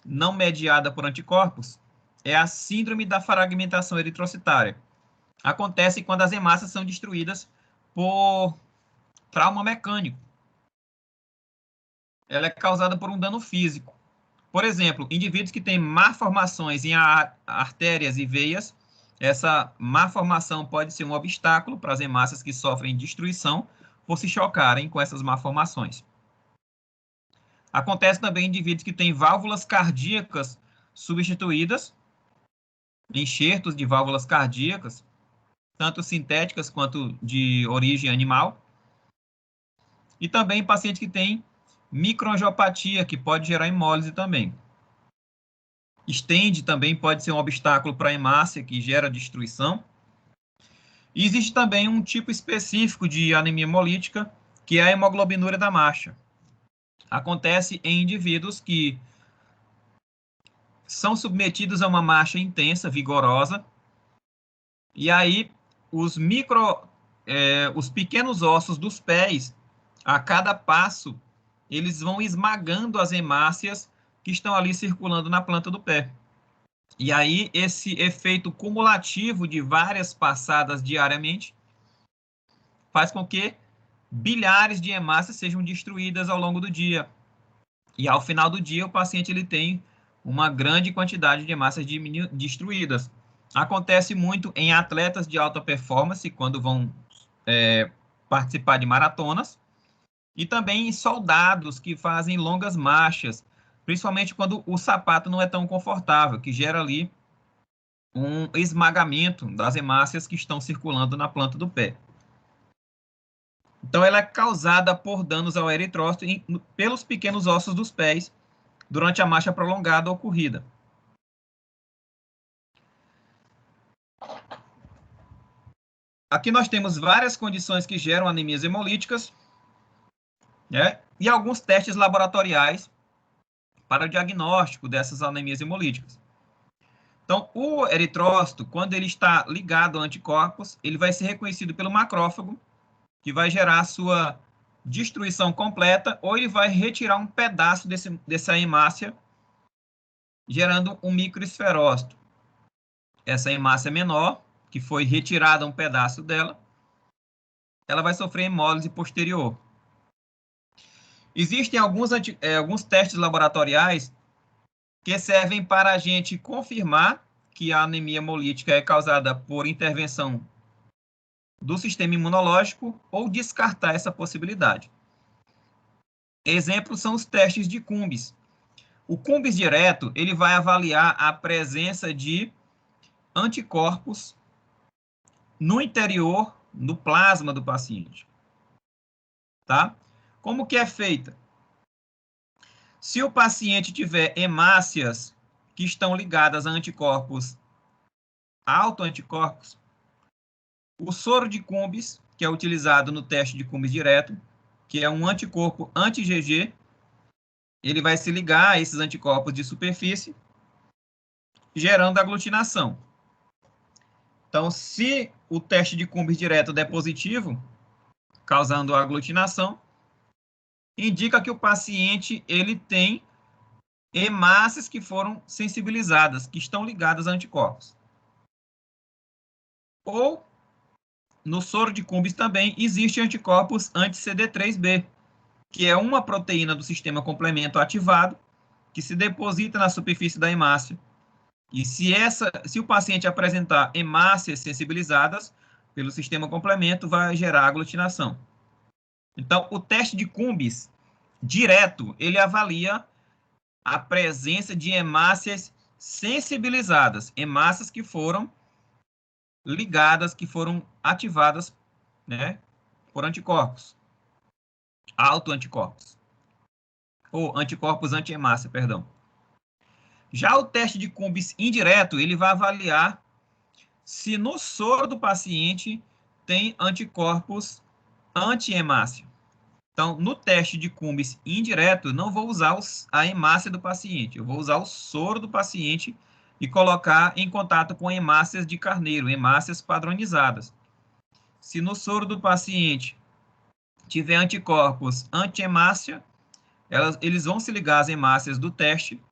não mediada por anticorpos, é a síndrome da fragmentação eritrocitária. Acontece quando as hemácias são destruídas por trauma mecânico. Ela é causada por um dano físico. Por exemplo, indivíduos que têm malformações em artérias e veias, essa malformação pode ser um obstáculo para as hemácias que sofrem destruição por se chocarem com essas malformações. Acontece também em indivíduos que têm válvulas cardíacas substituídas, enxertos de válvulas cardíacas, tanto sintéticas quanto de origem animal, e também paciente que tem microangiopatia, que pode gerar hemólise também. Estende também pode ser um obstáculo para a hemácia, que gera destruição. E existe também um tipo específico de anemia hemolítica, que é a hemoglobinúria da marcha. Acontece em indivíduos que são submetidos a uma marcha intensa, vigorosa, e aí os pequenos ossos dos pés, a cada passo, eles vão esmagando as hemácias que estão ali circulando na planta do pé. E aí, esse efeito cumulativo de várias passadas diariamente faz com que bilhares de hemácias sejam destruídas ao longo do dia. E ao final do dia, o paciente ele tem uma grande quantidade de hemácias destruídas. Acontece muito em atletas de alta performance, quando vão participar de maratonas, e também em soldados que fazem longas marchas, principalmente quando o sapato não é tão confortável, que gera ali um esmagamento das hemácias que estão circulando na planta do pé. Então, ela é causada por danos ao eritrócito pelos pequenos ossos dos pés durante a marcha prolongada ou corrida. Aqui nós temos várias condições que geram anemias hemolíticas, né? E alguns testes laboratoriais para o diagnóstico dessas anemias hemolíticas. Então, o eritrócito, quando ele está ligado a anticorpos, ele vai ser reconhecido pelo macrófago, que vai gerar a sua destruição completa, ou ele vai retirar um pedaço dessa hemácia, gerando um microesferócito. Essa hemácia menor, que foi retirada um pedaço dela, ela vai sofrer hemólise posterior. Existem alguns testes laboratoriais que servem para a gente confirmar que a anemia hemolítica é causada por intervenção do sistema imunológico ou descartar essa possibilidade. Exemplos são os testes de Cumbis. O Cumbis direto, ele vai avaliar a presença de anticorpos no interior, no plasma do paciente. Tá? Como que é feita? Se o paciente tiver hemácias que estão ligadas a anticorpos, autoanticorpos, o soro de Cumbis, que é utilizado no teste de Cumbis direto, que é um anticorpo anti-IgG, ele vai se ligar a esses anticorpos de superfície, gerando aglutinação. Então, se o teste de Cumbis direto der positivo, causando aglutinação, indica que o paciente ele tem hemácias que foram sensibilizadas, que estão ligadas a anticorpos. Ou, no soro de Cumbis também, existem anticorpos anti-CD3B, que é uma proteína do sistema complemento ativado, que se deposita na superfície da hemácia. E se o paciente apresentar hemácias sensibilizadas pelo sistema complemento, vai gerar aglutinação. Então, o teste de Cumbis direto, ele avalia a presença de hemácias sensibilizadas, hemácias que foram ligadas, que foram ativadas, né, por anticorpos, autoanticorpos, ou anticorpos anti-hemácia, perdão. Já o teste de Cumbis indireto, ele vai avaliar se no soro do paciente tem anticorpos anti-hemácia. Então, no teste de Cumbis indireto, não vou usar a hemácia do paciente, eu vou usar o soro do paciente e colocar em contato com hemácias de carneiro, hemácias padronizadas. Se no soro do paciente tiver anticorpos anti-hemácia, eles vão se ligar às hemácias do teste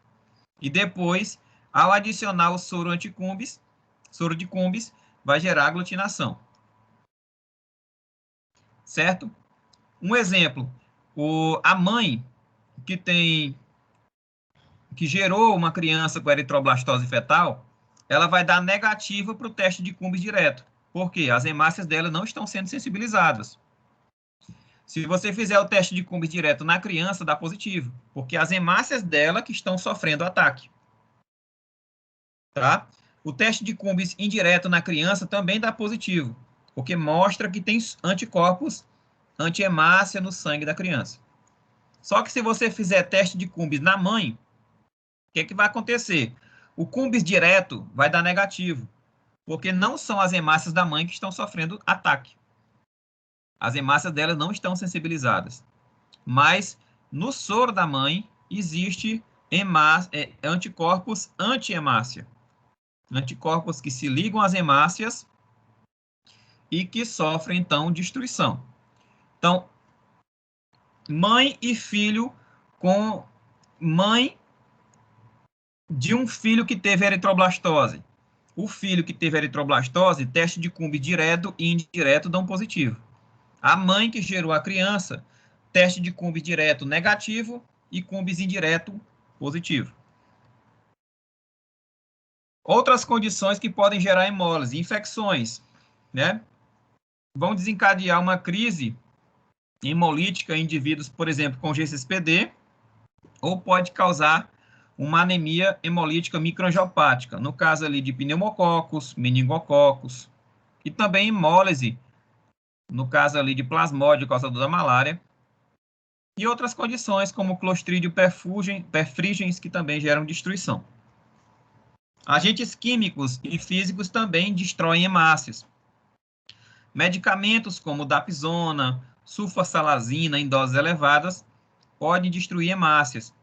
e depois, ao adicionar o soro anti-Cumbis, soro de Cumbis, vai gerar aglutinação. Certo? Um exemplo, a mãe que gerou uma criança com eritroblastose fetal, ela vai dar negativa para o teste de Cumbis direto, porque as hemácias dela não estão sendo sensibilizadas. Se você fizer o teste de Cumbis direto na criança, dá positivo, porque as hemácias dela que estão sofrendo ataque. Tá? O teste de Cumbis indireto na criança também dá positivo, porque mostra que tem anticorpos anti-hemácia no sangue da criança. Só que se você fizer teste de Cumbis na mãe, o que vai acontecer? O Cumbis direto vai dar negativo, porque não são as hemácias da mãe que estão sofrendo ataque. As hemácias dela não estão sensibilizadas. Mas no soro da mãe existe anticorpos anti-hemácia. Anticorpos que se ligam às hemácias e que sofrem, então, destruição. Então, mãe e filho com mãe de um filho que teve eritroblastose. O filho que teve eritroblastose, teste de Cumbis direto e indireto dão positivo. A mãe que gerou a criança, teste de Cumbis direto negativo e Cumbis indireto positivo. Outras condições que podem gerar hemólise, infecções, né? Vão desencadear uma crise hemolítica em indivíduos, por exemplo, com GCSPD, ou pode causar uma anemia hemolítica microangiopática, no caso ali de pneumococos, meningococos, e também hemólise, no caso ali de plasmódio causador da malária, e outras condições como Clostridium perfringens, que também geram destruição. Agentes químicos e físicos também destroem hemácias. Medicamentos como dapsona, sulfasalazina em doses elevadas podem destruir hemácias,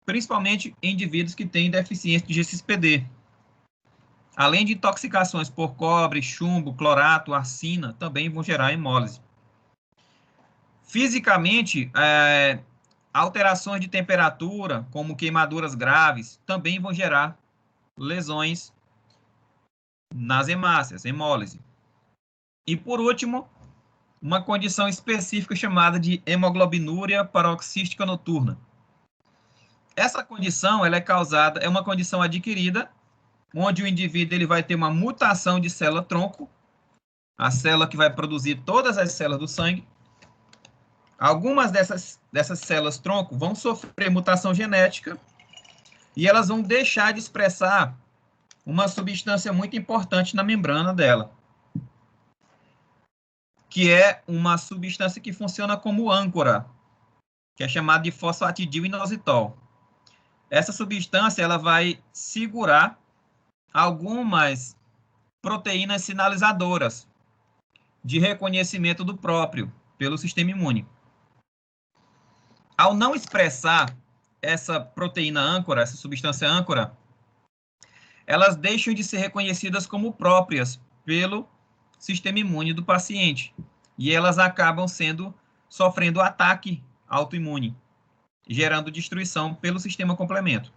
principalmente em indivíduos que têm deficiência de GCSPD. Além de intoxicações por cobre, chumbo, clorato, arsina, também vão gerar hemólise. Fisicamente, alterações de temperatura, como queimaduras graves, também vão gerar lesões nas hemácias, hemólise. E, por último, uma condição específica chamada de hemoglobinúria paroxística noturna. Essa condição ela é uma condição adquirida, onde o indivíduo ele vai ter uma mutação de célula-tronco, a célula que vai produzir todas as células do sangue. Algumas dessas células-tronco vão sofrer mutação genética e elas vão deixar de expressar uma substância muito importante na membrana dela, que é uma substância que funciona como âncora, que é chamada de fosfatidil-inositol. Essa substância ela vai segurar algumas proteínas sinalizadoras de reconhecimento do próprio pelo sistema imune. Ao não expressar essa proteína âncora, essa substância âncora, elas deixam de ser reconhecidas como próprias pelo sistema imune do paciente. E elas acabam sofrendo ataque autoimune, gerando destruição pelo sistema complemento.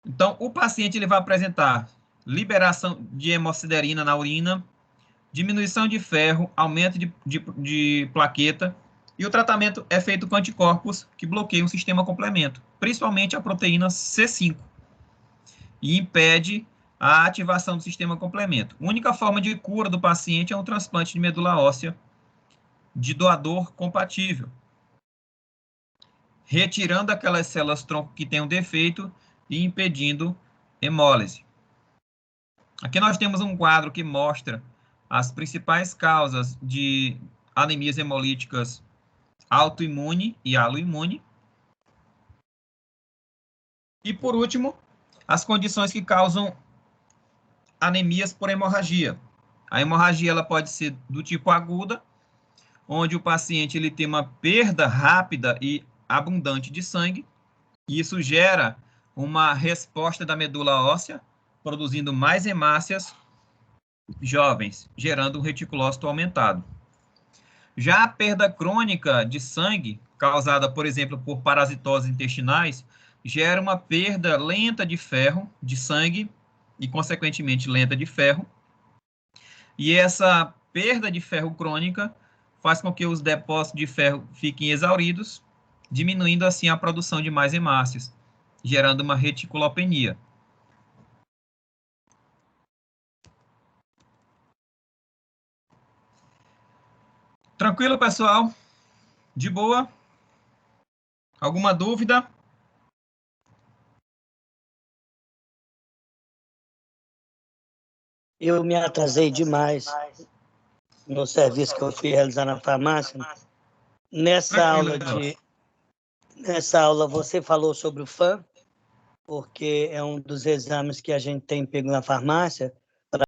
Então, o paciente ele vai apresentar liberação de hemosiderina na urina, diminuição de ferro, aumento de plaqueta, e o tratamento é feito com anticorpos que bloqueiam o sistema complemento, principalmente a proteína C5, e impede a ativação do sistema complemento. A única forma de cura do paciente é um transplante de medula óssea de doador compatível, retirando aquelas células-tronco que têm um defeito e impedindo hemólise. Aqui nós temos um quadro que mostra as principais causas de anemias hemolíticas autoimune e aloimune. E, por último, as condições que causam anemias por hemorragia. A hemorragia ela pode ser do tipo aguda, onde o paciente ele tem uma perda rápida e abundante de sangue, e isso gera uma resposta da medula óssea, produzindo mais hemácias jovens, gerando um reticulócito aumentado. Já a perda crônica de sangue, causada, por exemplo, por parasitoses intestinais, gera uma perda lenta de ferro, de sangue, e, consequentemente, lenta de ferro. E essa perda de ferro crônica faz com que os depósitos de ferro fiquem exauridos, diminuindo, assim, a produção de mais hemácias, gerando uma reticulopenia. Tranquilo, pessoal? De boa? Alguma dúvida? Eu me atrasei demais no serviço que eu fui realizar na farmácia. Nessa aula você falou sobre o FAM, porque é um dos exames que a gente tem pego na farmácia,